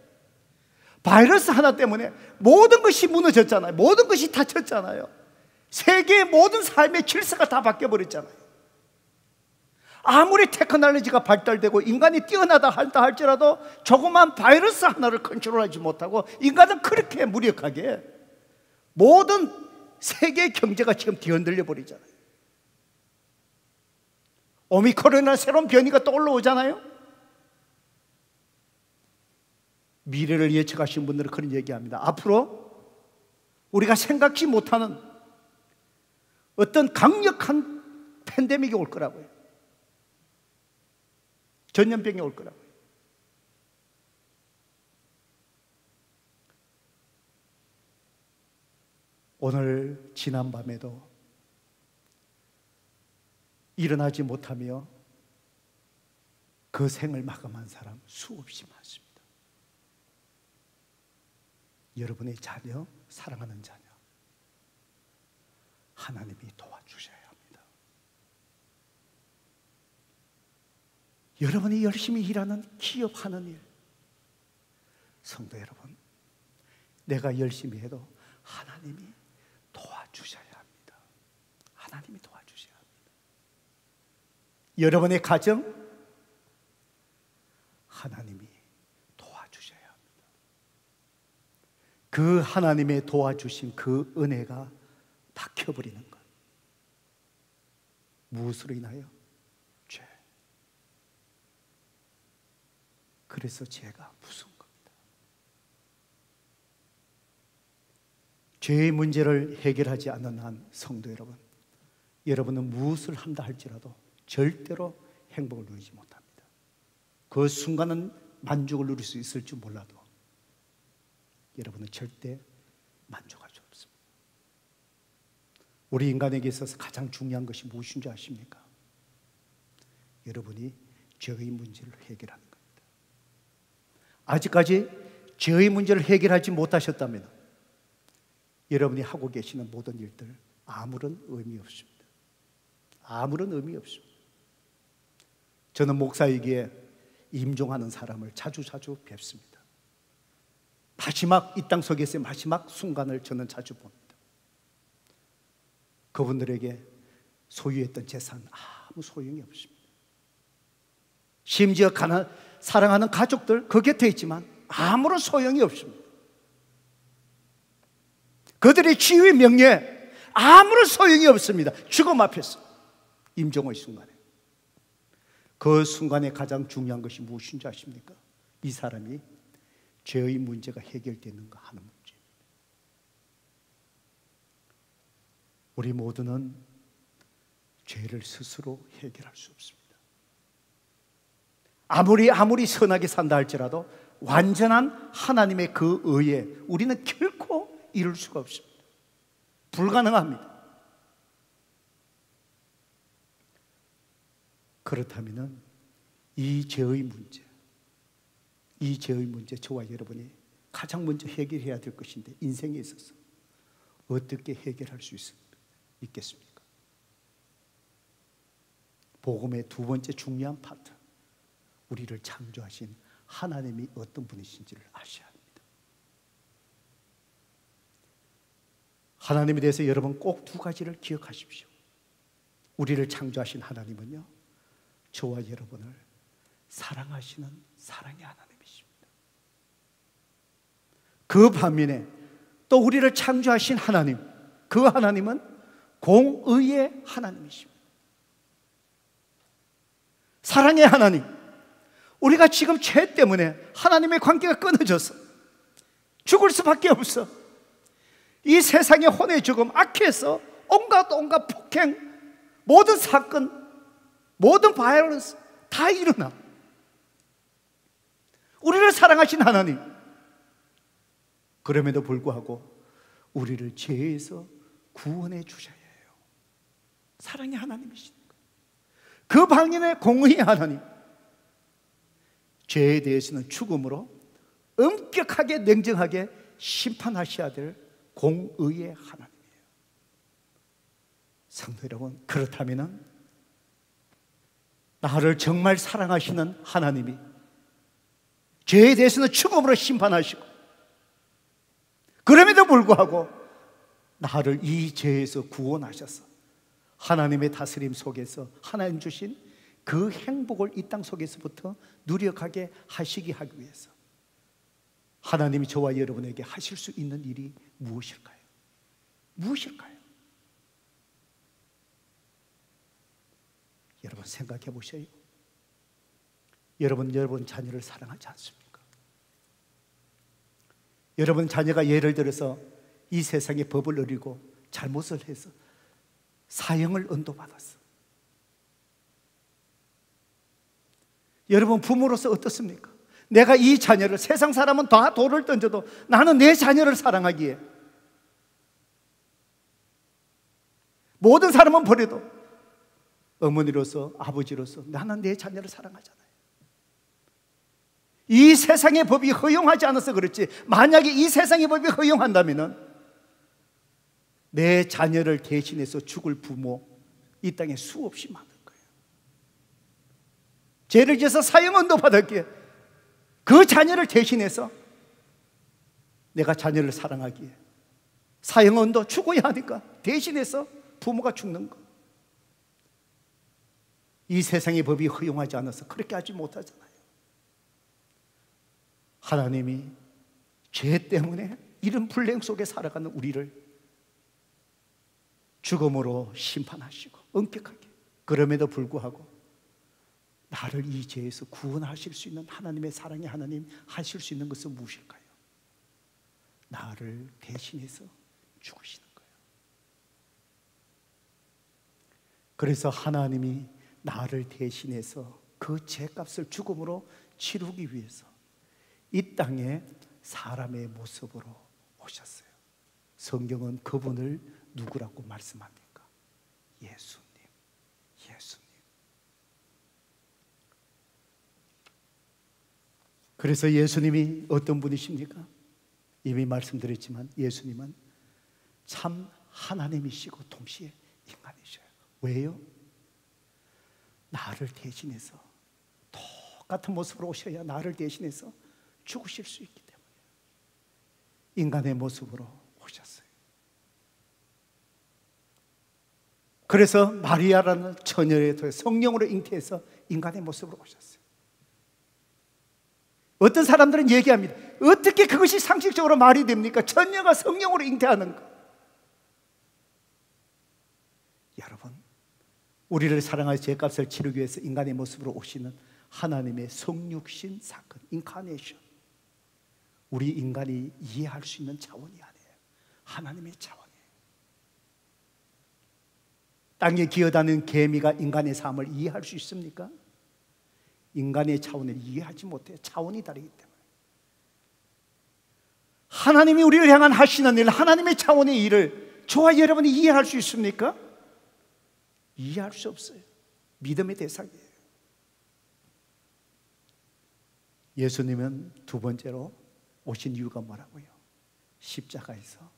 바이러스 하나 때문에 모든 것이 무너졌잖아요. 모든 것이 닫혔잖아요. 세계의 모든 삶의 질서가 다 바뀌어버렸잖아요. 아무리 테크놀로지가 발달되고 인간이 뛰어나다 할지라도 조그만 바이러스 하나를 컨트롤하지 못하고 인간은 그렇게 무력하게 모든 세계 경제가 지금 뒤흔들려 버리잖아요. 오미크론이나 새로운 변이가 또 올라오잖아요. 미래를 예측하신 분들은 그런 얘기합니다. 앞으로 우리가 생각지 못하는 어떤 강력한 팬데믹이 올 거라고요. 전염병이 올 거라고요. 오늘 지난밤에도 일어나지 못하며 그 생을 마감한 사람 수없이 많습니다. 여러분의 자녀, 사랑하는 자녀, 하나님이 도와주셔야 합니다. 여러분이 열심히 일하는 기업하는 일, 성도 여러분, 내가 열심히 해도 하나님이 도와주셔야 합니다. 하나님이 도와주셔야 합니다. 여러분의 가정, 하나님이 도와주셔야 합니다. 그 하나님의 도와주신 그 은혜가 박혀버리는 것, 무엇으로 인하여? 죄. 그래서 죄가 무서운 겁니다. 죄의 문제를 해결하지 않는 한 성도 여러분, 여러분은 무엇을 한다 할지라도 절대로 행복을 누리지 못합니다. 그 순간은 만족을 누릴 수 있을 줄 몰라도 여러분은 절대 만족할 수 없습니다. 우리 인간에게 있어서 가장 중요한 것이 무엇인 줄 아십니까? 여러분이 죄의 문제를 해결하는 겁니다. 아직까지 죄의 문제를 해결하지 못하셨다면 여러분이 하고 계시는 모든 일들 아무런 의미 없습니다. 아무런 의미 없습니다. 저는 목사이기에 임종하는 사람을 자주 뵙습니다. 마지막 이 땅 속에서의 마지막 순간을 저는 자주 봅니다. 그분들에게 소유했던 재산 아무 소용이 없습니다. 심지어 사랑하는 가족들 그 곁에 있지만 아무런 소용이 없습니다. 그들의 지위 명예에 아무런 소용이 없습니다. 죽음 앞에서 임종의 순간에. 그 순간에 가장 중요한 것이 무엇인지 아십니까? 이 사람이 죄의 문제가 해결되는가 하는 문제입니다. 우리 모두는 죄를 스스로 해결할 수 없습니다. 아무리 선하게 산다 할지라도 완전한 하나님의 그 의에 우리는 결코 이룰 수가 없습니다. 불가능합니다. 그렇다면 이 죄의 문제 저와 여러분이 가장 먼저 해결해야 될 것인데 인생에 있어서 어떻게 해결할 수 있겠습니까? 복음의 두 번째 중요한 파트, 우리를 창조하신 하나님이 어떤 분이신지를 아셔야 합니다. 하나님에 대해서 여러분 꼭 두 가지를 기억하십시오. 우리를 창조하신 하나님은요, 저와 여러분을 사랑하시는 사랑의 하나님이십니다. 그 반면에 또 우리를 창조하신 하나님, 그 하나님은 공의의 하나님이십니다. 사랑의 하나님, 우리가 지금 죄 때문에 하나님의 관계가 끊어져서 죽을 수밖에 없어. 이 세상의 혼의 죽음, 악해서 온갖 폭행, 모든 사건, 모든 바이러스 다 일어나. 우리를 사랑하신 하나님, 그럼에도 불구하고 우리를 죄에서 구원해 주셔야 해요. 사랑의 하나님이시니까. 그 방면의 공의의 하나님, 죄에 대해서는 죽음으로 엄격하게 냉정하게 심판하셔야 될 공의의 하나님이에요. 성도 여러분, 그렇다면 나를 정말 사랑하시는 하나님이 죄에 대해서는 죽음으로 심판하시고, 그럼에도 불구하고 나를 이 죄에서 구원하셔서 하나님의 다스림 속에서 하나님 주신 그 행복을 이 땅 속에서부터 누려가게 하시기 하기 위해서 하나님이 저와 여러분에게 하실 수 있는 일이 무엇일까요? 무엇일까요? 여러분 생각해 보세요. 여러분 자녀를 사랑하지 않습니까? 여러분 자녀가 예를 들어서 이 세상의 법을 어기고 잘못을 해서 사형을 언도받았어. 여러분 부모로서 어떻습니까? 내가 이 자녀를, 세상 사람은 다 돌을 던져도 나는 내 자녀를 사랑하기에, 모든 사람은 버려도 어머니로서, 아버지로서 나는 내 자녀를 사랑하잖아요. 이 세상의 법이 허용하지 않아서 그렇지, 만약에 이 세상의 법이 허용한다면 내 자녀를 대신해서 죽을 부모 이 땅에 수없이 많을 거예요. 죄를 지어서 사형언도 받았기에 그 자녀를 대신해서 내가 자녀를 사랑하기에 사형언도 죽어야 하니까 대신해서 부모가 죽는 거. 이 세상의 법이 허용하지 않아서 그렇게 하지 못하잖아요. 하나님이 죄 때문에 이런 불행 속에 살아가는 우리를 죽음으로 심판하시고 엄격하게, 그럼에도 불구하고 나를 이 죄에서 구원하실 수 있는 하나님의 사랑의 하나님 하실 수 있는 것은 무엇일까요? 나를 대신해서 죽으시는 거예요. 그래서 하나님이 나를 대신해서 그 죄값을 죽음으로 치르기 위해서 이 땅에 사람의 모습으로 오셨어요. 성경은 그분을 누구라고 말씀합니까? 예수님, 예수님. 그래서 예수님이 어떤 분이십니까? 이미 말씀드렸지만 예수님은 참 하나님이시고 동시에 인간이셔요. 왜요? 나를 대신해서 똑같은 모습으로 오셔야 나를 대신해서 죽으실 수 있기 때문에 인간의 모습으로 오셨어요. 그래서 마리아라는 처녀에 통해 성령으로 잉태해서 인간의 모습으로 오셨어요. 어떤 사람들은 얘기합니다. 어떻게 그것이 상식적으로 말이 됩니까? 처녀가 성령으로 잉태하는 것. 여러분, 우리를 사랑하여 죄값을 치르기 위해서 인간의 모습으로 오시는 하나님의 성육신 사건, 인카네이션, 우리 인간이 이해할 수 있는 차원이 아니에요. 하나님의 차원이에요. 땅에 기어다니는 개미가 인간의 삶을 이해할 수 있습니까? 인간의 차원을 이해하지 못해요. 차원이 다르기 때문에. 하나님이 우리를 향한 하시는 일, 하나님의 차원의 일을 저와 여러분이 이해할 수 있습니까? 이해할 수 없어요. 믿음의 대상이에요. 예수님은 두 번째로 오신 이유가 뭐라고요? 십자가에서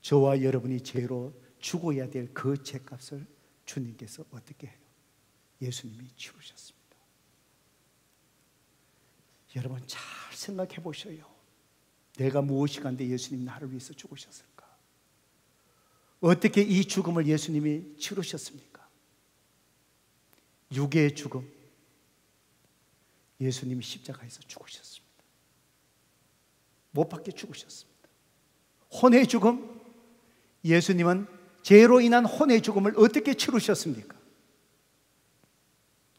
저와 여러분이 죄로 죽어야 될 그 죄값을 주님께서 어떻게 해요? 예수님이 치르셨습니다. 여러분 잘 생각해 보셔요. 내가 무엇이간데 예수님 나를 위해서 죽으셨을까? 어떻게 이 죽음을 예수님이 치르셨습니까? 육의 죽음, 예수님이 십자가에서 죽으셨습니다. 못 박혀 죽으셨습니다. 혼의 죽음, 예수님은 죄로 인한 혼의 죽음을 어떻게 치르셨습니까?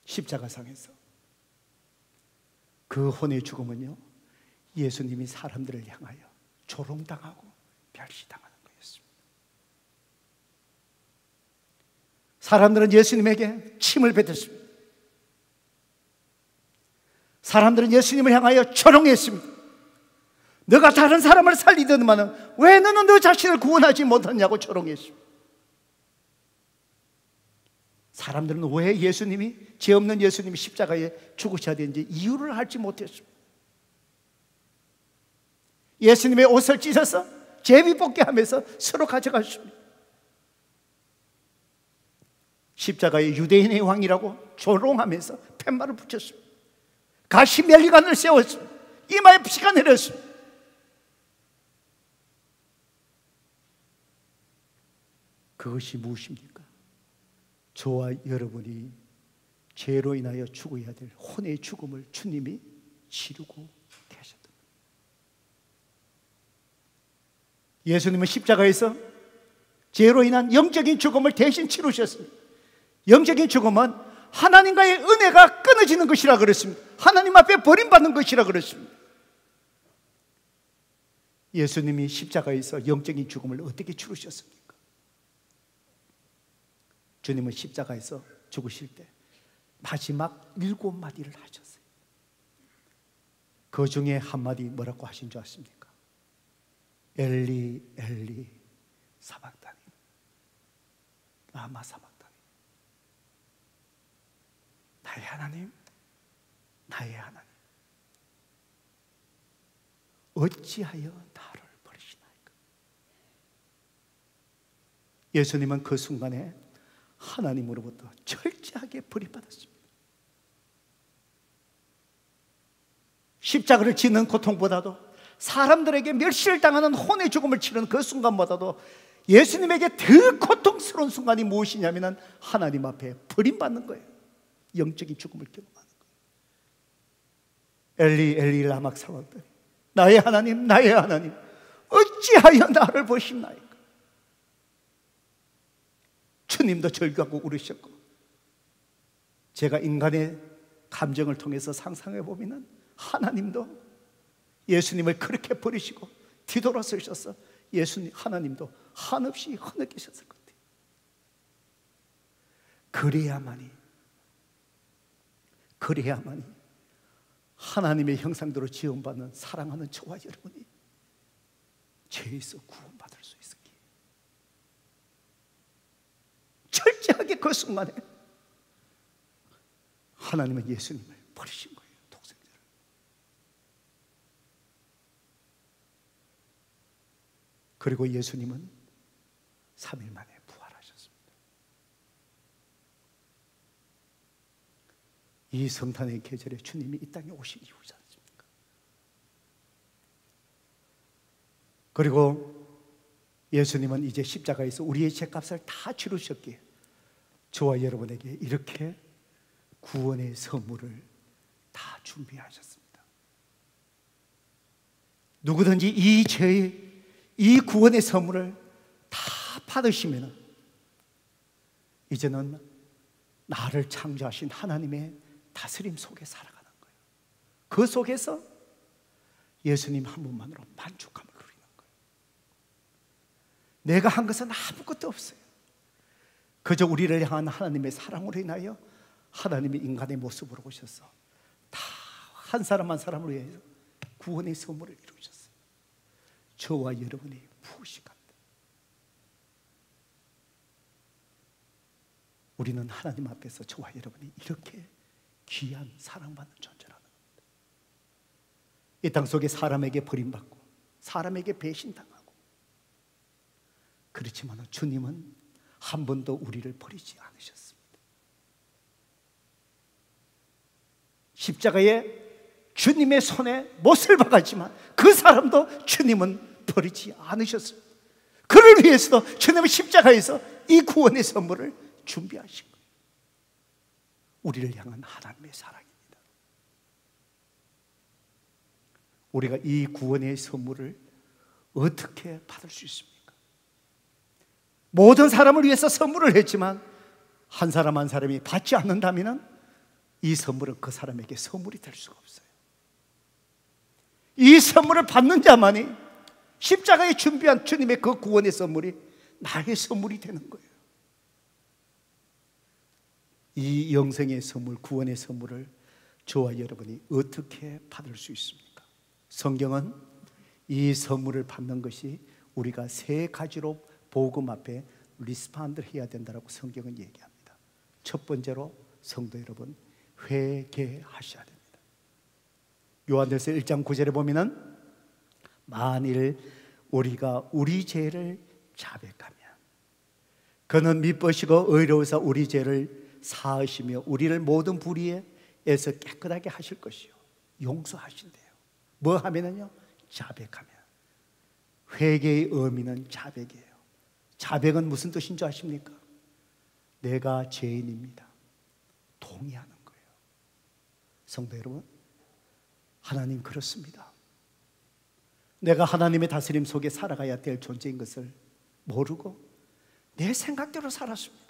십자가상에서. 그 혼의 죽음은요, 예수님이 사람들을 향하여 조롱당하고 멸시당하는 거였습니다. 사람들은 예수님에게 침을 뱉었습니다. 사람들은 예수님을 향하여 조롱했습니다. 너가 다른 사람을 살리더니만 왜 너는 너 자신을 구원하지 못하냐고 조롱했습니다. 사람들은 왜 예수님이, 죄 없는 예수님이 십자가에 죽으셔야 되는지 이유를 알지 못했습니다. 예수님의 옷을 찢어서 제비 뽑게 하면서 서로 가져갔습니다. 십자가에 유대인의 왕이라고 조롱하면서 팻말을 붙였습니다. 가시 멸리관을 세웠습니다. 이마에 피가 내렸습니다. 그것이 무엇입니까? 저와 여러분이 죄로 인하여 죽어야 될 혼의 죽음을 주님이 치르고 계셨다. 예수님은 십자가에서 죄로 인한 영적인 죽음을 대신 치르셨습니다. 영적인 죽음은 하나님과의 은혜가 끊어지는 것이라 그랬습니다. 하나님 앞에 버림받는 것이라 그랬습니다. 예수님이 십자가에서 영적인 죽음을 어떻게 치르셨습니까? 주님은 십자가에서 죽으실 때 마지막 7마디를 하셨어요. 그 중에 한마디 뭐라고 하신 줄 아십니까? 엘리 엘리 사박다니 라마 사박다니, 나의 하나님, 나의 하나님, 어찌하여 나를 버리시나이까? 예수님은 그 순간에 하나님으로부터 철저하게 버림받았습니다. 십자가를 지는 고통보다도, 사람들에게 멸시를 당하는 혼의 죽음을 치르는 그 순간보다도 예수님에게 더 고통스러운 순간이 무엇이냐면 하나님 앞에 버림받는 거예요. 영적인 죽음을 경험하는 거예요. 엘리 엘리 라마 사박다니, 나의 하나님, 나의 하나님, 어찌하여 나를 보시나이까? 주님도 절규하고 울으셨고 제가 인간의 감정을 통해서 상상해 보면 하나님도 예수님을 그렇게 버리시고 뒤돌아서셔서 예수님 하나님도 한없이 흐느끼셨을 것 같아요. 그래야만이 하나님의 형상대로 지음받는 사랑하는 저와 여러분이 죄에서 구원받을 수 있었기에 철저하게 그 순간에 하나님은 예수님을 버리신 거예요. 독생자를. 그리고 예수님은 3일 만에 부활하셨습니다. 이 성탄의 계절에 주님이 이 땅에 오신 이유지 않습니까? 그리고 예수님은 이제 십자가에서 우리의 죄값을 다 치르셨기에 저와 여러분에게 이렇게 구원의 선물을 다 준비하셨습니다. 누구든지 이 구원의 선물을 다 받으시면 이제는 나를 창조하신 하나님의 다스림 속에 살아가는 거예요. 그 속에서 예수님 한 분만으로 만족함을 누리는 거예요. 내가 한 것은 아무것도 없어요. 그저 우리를 향한 하나님의 사랑으로 인하여 하나님이 인간의 모습으로 오셔서 다 한 사람 한 사람을 위해서 구원의 선물을 이루셨어요. 저와 여러분이 무엇인갑니다. 우리는 하나님 앞에서 저와 여러분이 이렇게 귀한 사랑받는 존재라는 겁니다. 이 땅 속에 사람에게 버림받고 사람에게 배신당하고 그렇지만 주님은 한 번도 우리를 버리지 않으셨습니다. 십자가에 주님의 손에 못을 박았지만 그 사람도 주님은 버리지 않으셨어요. 그를 위해서도 주님은 십자가에서 이 구원의 선물을 준비하신 거예요. 우리를 향한 하나님의 사랑입니다. 우리가 이 구원의 선물을 어떻게 받을 수 있습니까? 모든 사람을 위해서 선물을 했지만 한 사람 한 사람이 받지 않는다면 이 선물은 그 사람에게 선물이 될 수가 없어요. 이 선물을 받는 자만이 십자가에 준비한 주님의 그 구원의 선물이 나의 선물이 되는 거예요. 이 영생의 선물, 구원의 선물을 저와 여러분이 어떻게 받을 수 있습니까? 성경은 이 선물을 받는 것이 우리가 3가지로 복음 앞에 리스폰드를 해야 된다고 성경은 얘기합니다. 첫 번째로 성도 여러분, 회개하셔야 됩니다. 요한일서 1장 9절에 보면은 만일 우리가 우리 죄를 자백하면 그는 미쁘시고 의로우사 우리 죄를 사하시며 우리를 모든 불의에서 깨끗하게 하실 것이요 용서하신대요. 뭐 하면은요? 자백하면. 회개의 의미는 자백이에요. 자백은 무슨 뜻인 줄 아십니까? 내가 죄인입니다. 동의하는 거예요. 성도 여러분, 하나님 그렇습니다. 내가 하나님의 다스림 속에 살아가야 될 존재인 것을 모르고 내 생각대로 살았습니다.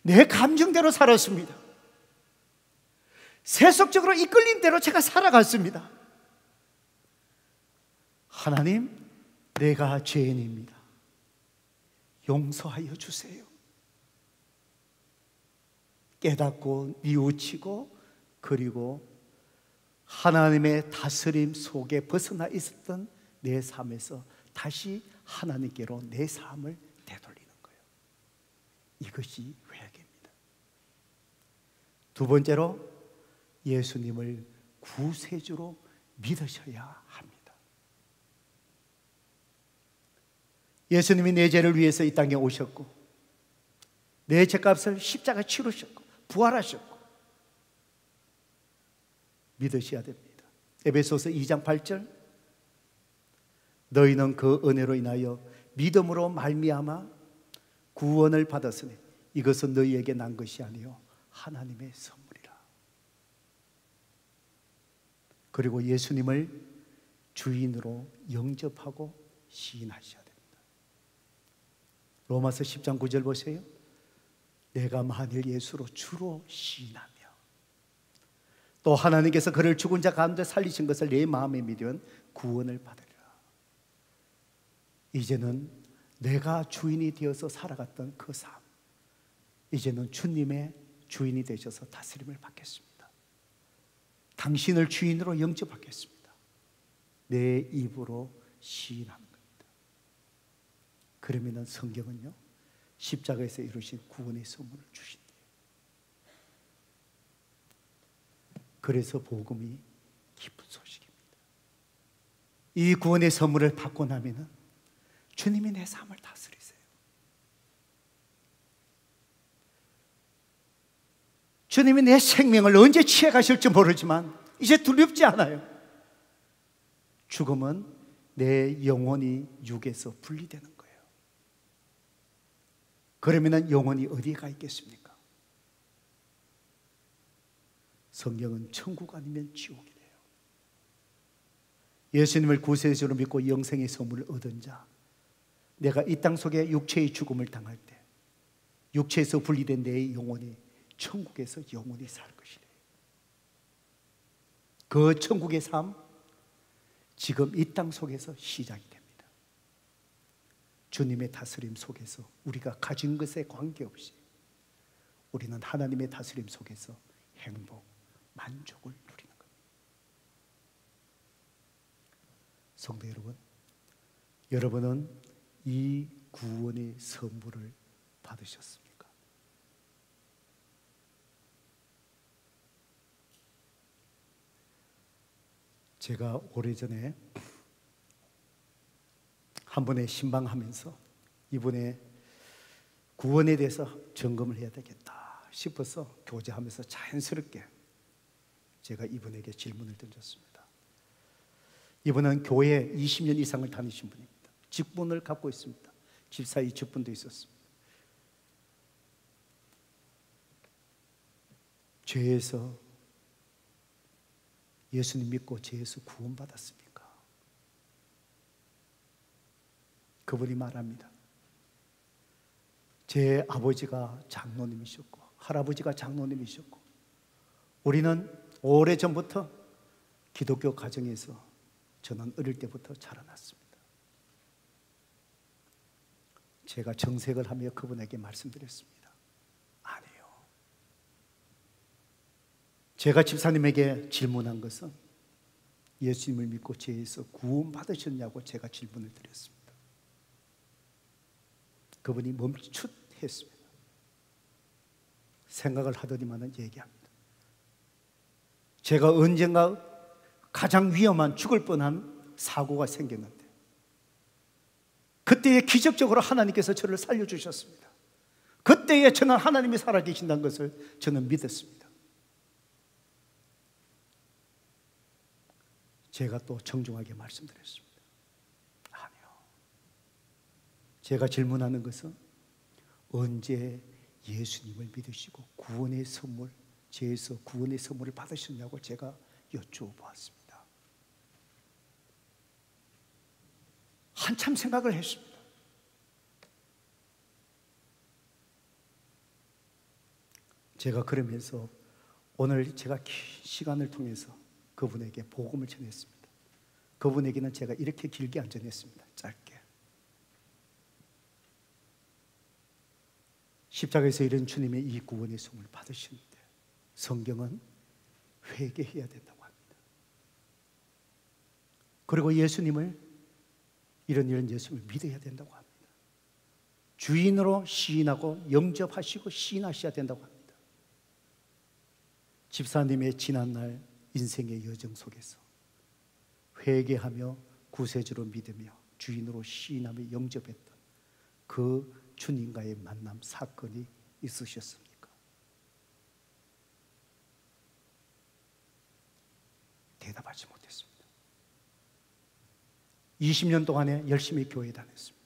내 감정대로 살았습니다. 세속적으로 이끌린 대로 제가 살아갔습니다. 하나님, 내가 죄인입니다. 용서하여 주세요. 깨닫고 뉘우치고 그리고 하나님의 다스림 속에 벗어나 있었던 내 삶에서 다시 하나님께로 내 삶을 되돌리는 거예요. 이것이 회개입니다. 두 번째로 예수님을 구세주로 믿으셔야 합니다. 예수님이 내 죄를 위해서 이 땅에 오셨고 내 죄값을 십자가에 치르셨고 부활하셨고 믿으셔야 됩니다. 에베소서 2장 8절 너희는 그 은혜로 인하여 믿음으로 말미암아 구원을 받았으니 이것은 너희에게 난 것이 아니요 하나님의 선물이라. 그리고 예수님을 주인으로 영접하고 시인하셔야 됩니다. 로마서 10장 9절 보세요. 내가 만일 예수로 주로 시인하며 또 하나님께서 그를 죽은 자 가운데 살리신 것을 내 마음에 믿으면 구원을 받으리라. 이제는 내가 주인이 되어서 살아갔던 그 삶, 이제는 주님의 주인이 되셔서 다스림을 받겠습니다. 당신을 주인으로 영접하겠습니다. 내 입으로 시인하는 겁니다. 그러면은 성경은요, 십자가에서 이루신 구원의 선물을 주신대요. 그래서 복음이 기쁜 소식입니다. 이 구원의 선물을 받고 나면은 주님이 내 삶을 다스리세요. 주님이 내 생명을 언제 취해가실지 모르지만 이제 두렵지 않아요. 죽음은 내 영혼이 육에서 분리되는 거예요. 그러면 영혼이 어디에 가 있겠습니까? 성경은 천국 아니면 지옥이래요. 예수님을 구세주로 믿고 영생의 선물을 얻은 자, 내가 이 땅 속에 육체의 죽음을 당할 때 육체에서 분리된 내 영혼이 천국에서 영원히 살 것이래요. 그 천국의 삶, 지금 이 땅 속에서 시작이 됩니다. 주님의 다스림 속에서 우리가 가진 것에 관계없이 우리는 하나님의 다스림 속에서 행복, 만족을 누리는 겁니다. 성도 여러분, 여러분은 이 구원의 선물을 받으셨습니까? 제가 오래전에 한 분의 신방하면서 이분의 구원에 대해서 점검을 해야 되겠다 싶어서 교제하면서 자연스럽게 제가 이분에게 질문을 던졌습니다. 이분은 교회 20년 이상을 다니신 분입니다. 직분을 갖고 있습니다. 집사의 직분도 있었습니다. 죄에서 예수님 믿고 죄에서 구원받았습니까? 그분이 말합니다. 제 아버지가 장로님이셨고 할아버지가 장로님이셨고 우리는 오래전부터 기독교 가정에서 저는 어릴 때부터 자라났습니다. 제가 정색을 하며 그분에게 말씀드렸습니다. 아니요. 제가 집사님에게 질문한 것은 예수님을 믿고 죄에서 구원받으셨냐고 제가 질문을 드렸습니다. 그분이 멈칫했습니다. 생각을 하더니만은 얘기합니다. 제가 언젠가 가장 위험한 죽을 뻔한 사고가 생겼는데 그때에 기적적으로 하나님께서 저를 살려주셨습니다. 그때에 저는 하나님이 살아계신다는 것을 저는 믿었습니다. 제가 또 정중하게 말씀드렸습니다. 아니요. 제가 질문하는 것은 언제 예수님을 믿으시고 구원의 선물, 죄에서 구원의 선물을 받으셨냐고 제가 여쭈어보았습니다. 한참 생각을 했습니다. 제가 그러면서 오늘 제가 긴 시간을 통해서 그분에게 복음을 전했습니다. 그분에게는 제가 이렇게 길게 안 전했습니다. 짧게. 십자가에서 이런 주님의 이 구원의 선물을 받으시는데 성경은 회개해야 된다고 합니다. 그리고 예수님을 이런 예수님을 믿어야 된다고 합니다. 주인으로 시인하고 영접하시고 시인하셔야 된다고 합니다. 집사님의 지난날 인생의 여정 속에서 회개하며 구세주로 믿으며 주인으로 시인하며 영접했던 그 주님과의 만남 사건이 있으셨습니까? 대답하지 못했습니다. 20년 동안에 열심히 교회 다녔습니다.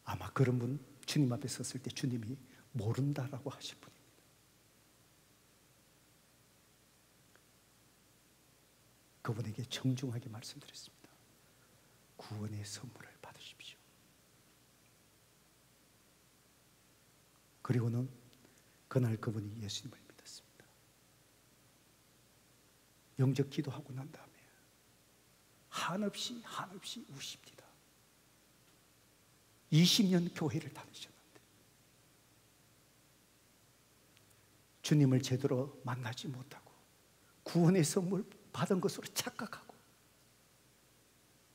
아마 그런 분 주님 앞에 섰을 때 주님이 모른다라고 하실 분입니다. 그분에게 정중하게 말씀드렸습니다. 구원의 선물을 받으십시오. 그리고는 그날 그분이 예수님을 믿었습니다. 영적 기도하고 난 다음에 한없이 우십니다. 20년 교회를 다니셨는데 주님을 제대로 만나지 못하고 구원의 선물 받은 것으로 착각하고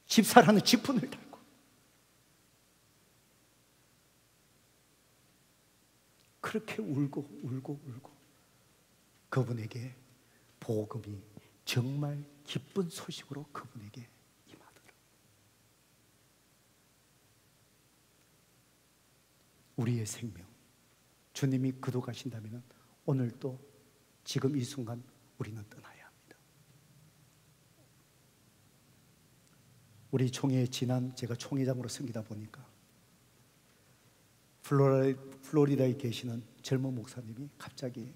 집사라는 직분을 달고 그렇게 울고 그분에게 복음이 정말 기쁜 소식으로 그분에게 임하더라. 우리의 생명 주님이 거둬가신다면 오늘도 지금 이 순간 우리는 떠나야 합니다. 우리 총회 지난 제가 총회장으로 섬기다 보니까 플로리다에 계시는 젊은 목사님이 갑자기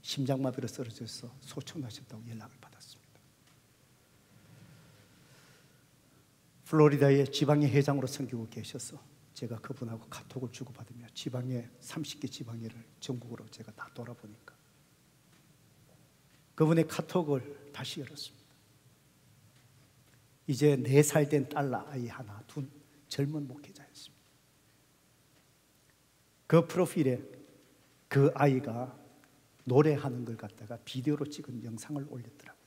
심장마비로 쓰러져서 소천하셨다고 연락을 받았습니다. 플로리다의 지방의 회장으로 섬기고 계셔서 제가 그분하고 카톡을 주고받으며 지방의 30개 지방회를 전국으로 제가 다 돌아보니까 그분의 카톡을 다시 열었습니다. 이제 4살 된 딸 아이 하나 둔 젊은 목회자였습니다. 그 프로필에 그 아이가 노래하는 걸 갖다가 비디오로 찍은 영상을 올렸더라고요.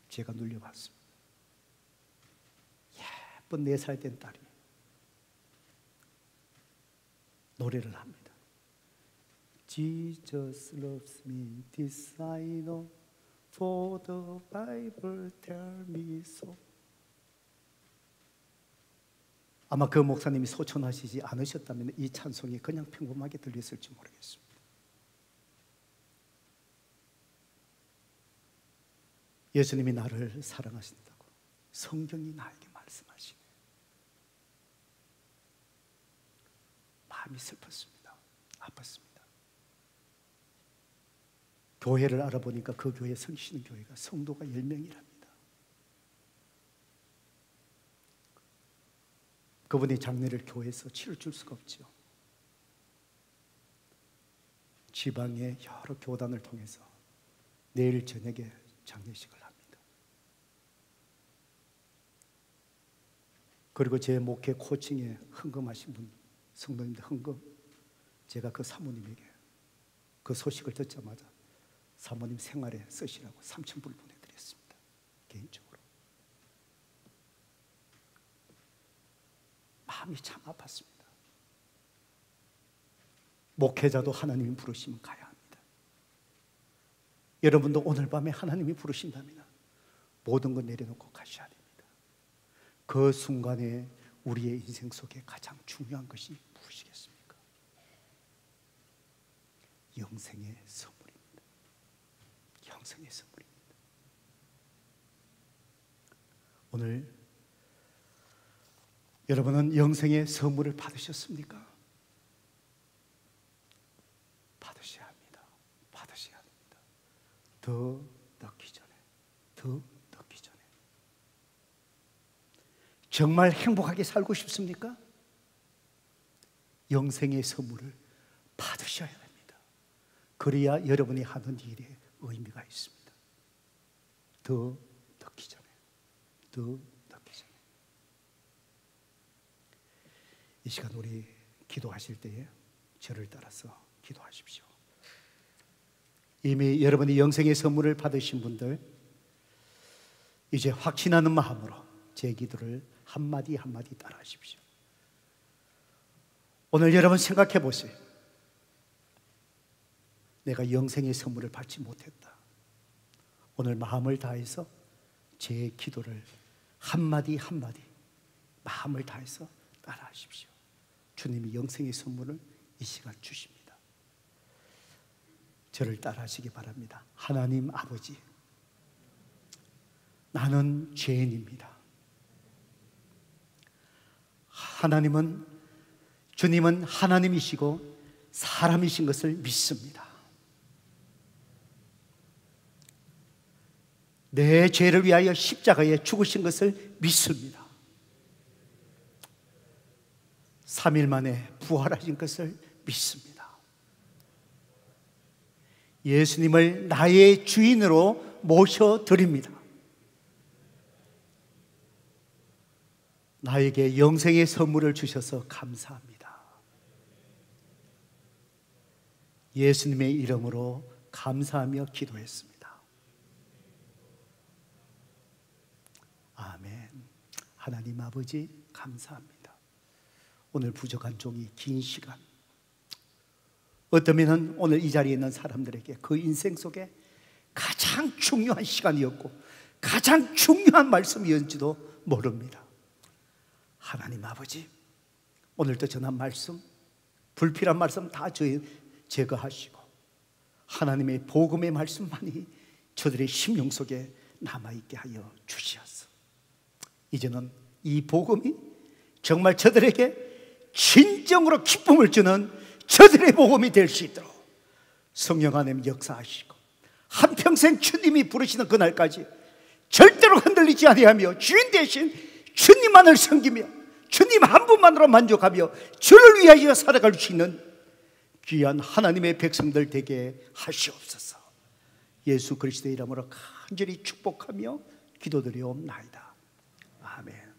제가 눌려봤습니다. 예쁜 4살 된 딸이 노래를 합니다. Jesus loves me, this I know, for the Bible tell me so. 아마 그 목사님이 소천하시지 않으셨다면 이 찬송이 그냥 평범하게 들렸을지 모르겠습니다. 예수님이 나를 사랑하신다고 성경이 나에게 말씀하시네. 마음이 슬펐습니다. 아팠습니다. 교회를 알아보니까 그 교회에 섬기시는 교회가 성도가 10명이랍니다. 그분이 장례를 교회에서 치러줄 수가 없죠. 지방의 여러 교단을 통해서 내일 저녁에 장례식을 합니다. 그리고 제 목회 코칭에 헌금하신 분, 성도님들 헌금, 제가 그 사모님에게 그 소식을 듣자마자 사모님 생활에 쓰시라고 3,000불 보내드렸습니다. 개인적으로. 마음이 참 아팠습니다. 목회자도 하나님이 부르시면 가야 합니다. 여러분도 오늘 밤에 하나님이 부르신다면 모든 걸 내려놓고 가셔야 됩니다. 그 순간에 우리의 인생 속에 가장 중요한 것이 무엇이겠습니까? 영생의 선물입니다. 영생의 선물입니다. 오늘 여러분은 영생의 선물을 받으셨습니까? 받으셔야 합니다. 받으셔야 합니다. 더 넣기 전에, 더 넣기 전에. 정말 행복하게 살고 싶습니까? 영생의 선물을 받으셔야 됩니다. 그래야 여러분이 하는 일에 의미가 있습니다. 더 넣기 전에, 더 넣기 전에. 이 시간 우리 기도하실 때에 저를 따라서 기도하십시오. 이미 여러분이 영생의 선물을 받으신 분들, 이제 확신하는 마음으로 제 기도를 한마디 한마디 따라하십시오. 오늘 여러분 생각해 보세요. 내가 영생의 선물을 받지 못했다. 오늘 마음을 다해서 제 기도를 한마디 한마디 마음을 다해서 따라하십시오. 주님이 영생의 선물을 이 시간 주십니다. 저를 따라하시기 바랍니다. 하나님 아버지, 나는 죄인입니다. 주님은 하나님이시고 사람이신 것을 믿습니다. 내 죄를 위하여 십자가에 죽으신 것을 믿습니다. 3일 만에 부활하신 것을 믿습니다. 예수님을 나의 주인으로 모셔드립니다. 나에게 영생의 선물을 주셔서 감사합니다. 예수님의 이름으로 감사하며 기도했습니다. 아멘. 하나님 아버지 감사합니다. 오늘 부족한 종이 긴 시간, 어쩌면 오늘 이 자리에 있는 사람들에게 그 인생 속에 가장 중요한 시간이었고 가장 중요한 말씀이었는지도 모릅니다. 하나님 아버지, 오늘도 전한 말씀, 불필요한 말씀 다 제거하시고 하나님의 복음의 말씀만이 저들의 심령 속에 남아있게 하여 주시옵소서. 이제는 이 복음이 정말 저들에게 진정으로 기쁨을 주는 저들의 복음이 될 수 있도록 성령 하나님 역사하시고 한평생 주님이 부르시는 그날까지 절대로 흔들리지 아니하며 주인 대신 주님만을 섬기며 주님 한 분만으로 만족하며 주를 위하여 살아갈 수 있는 귀한 하나님의 백성들 되게 하시옵소서. 예수 그리스도의 이름으로 간절히 축복하며 기도드리옵나이다. 아멘.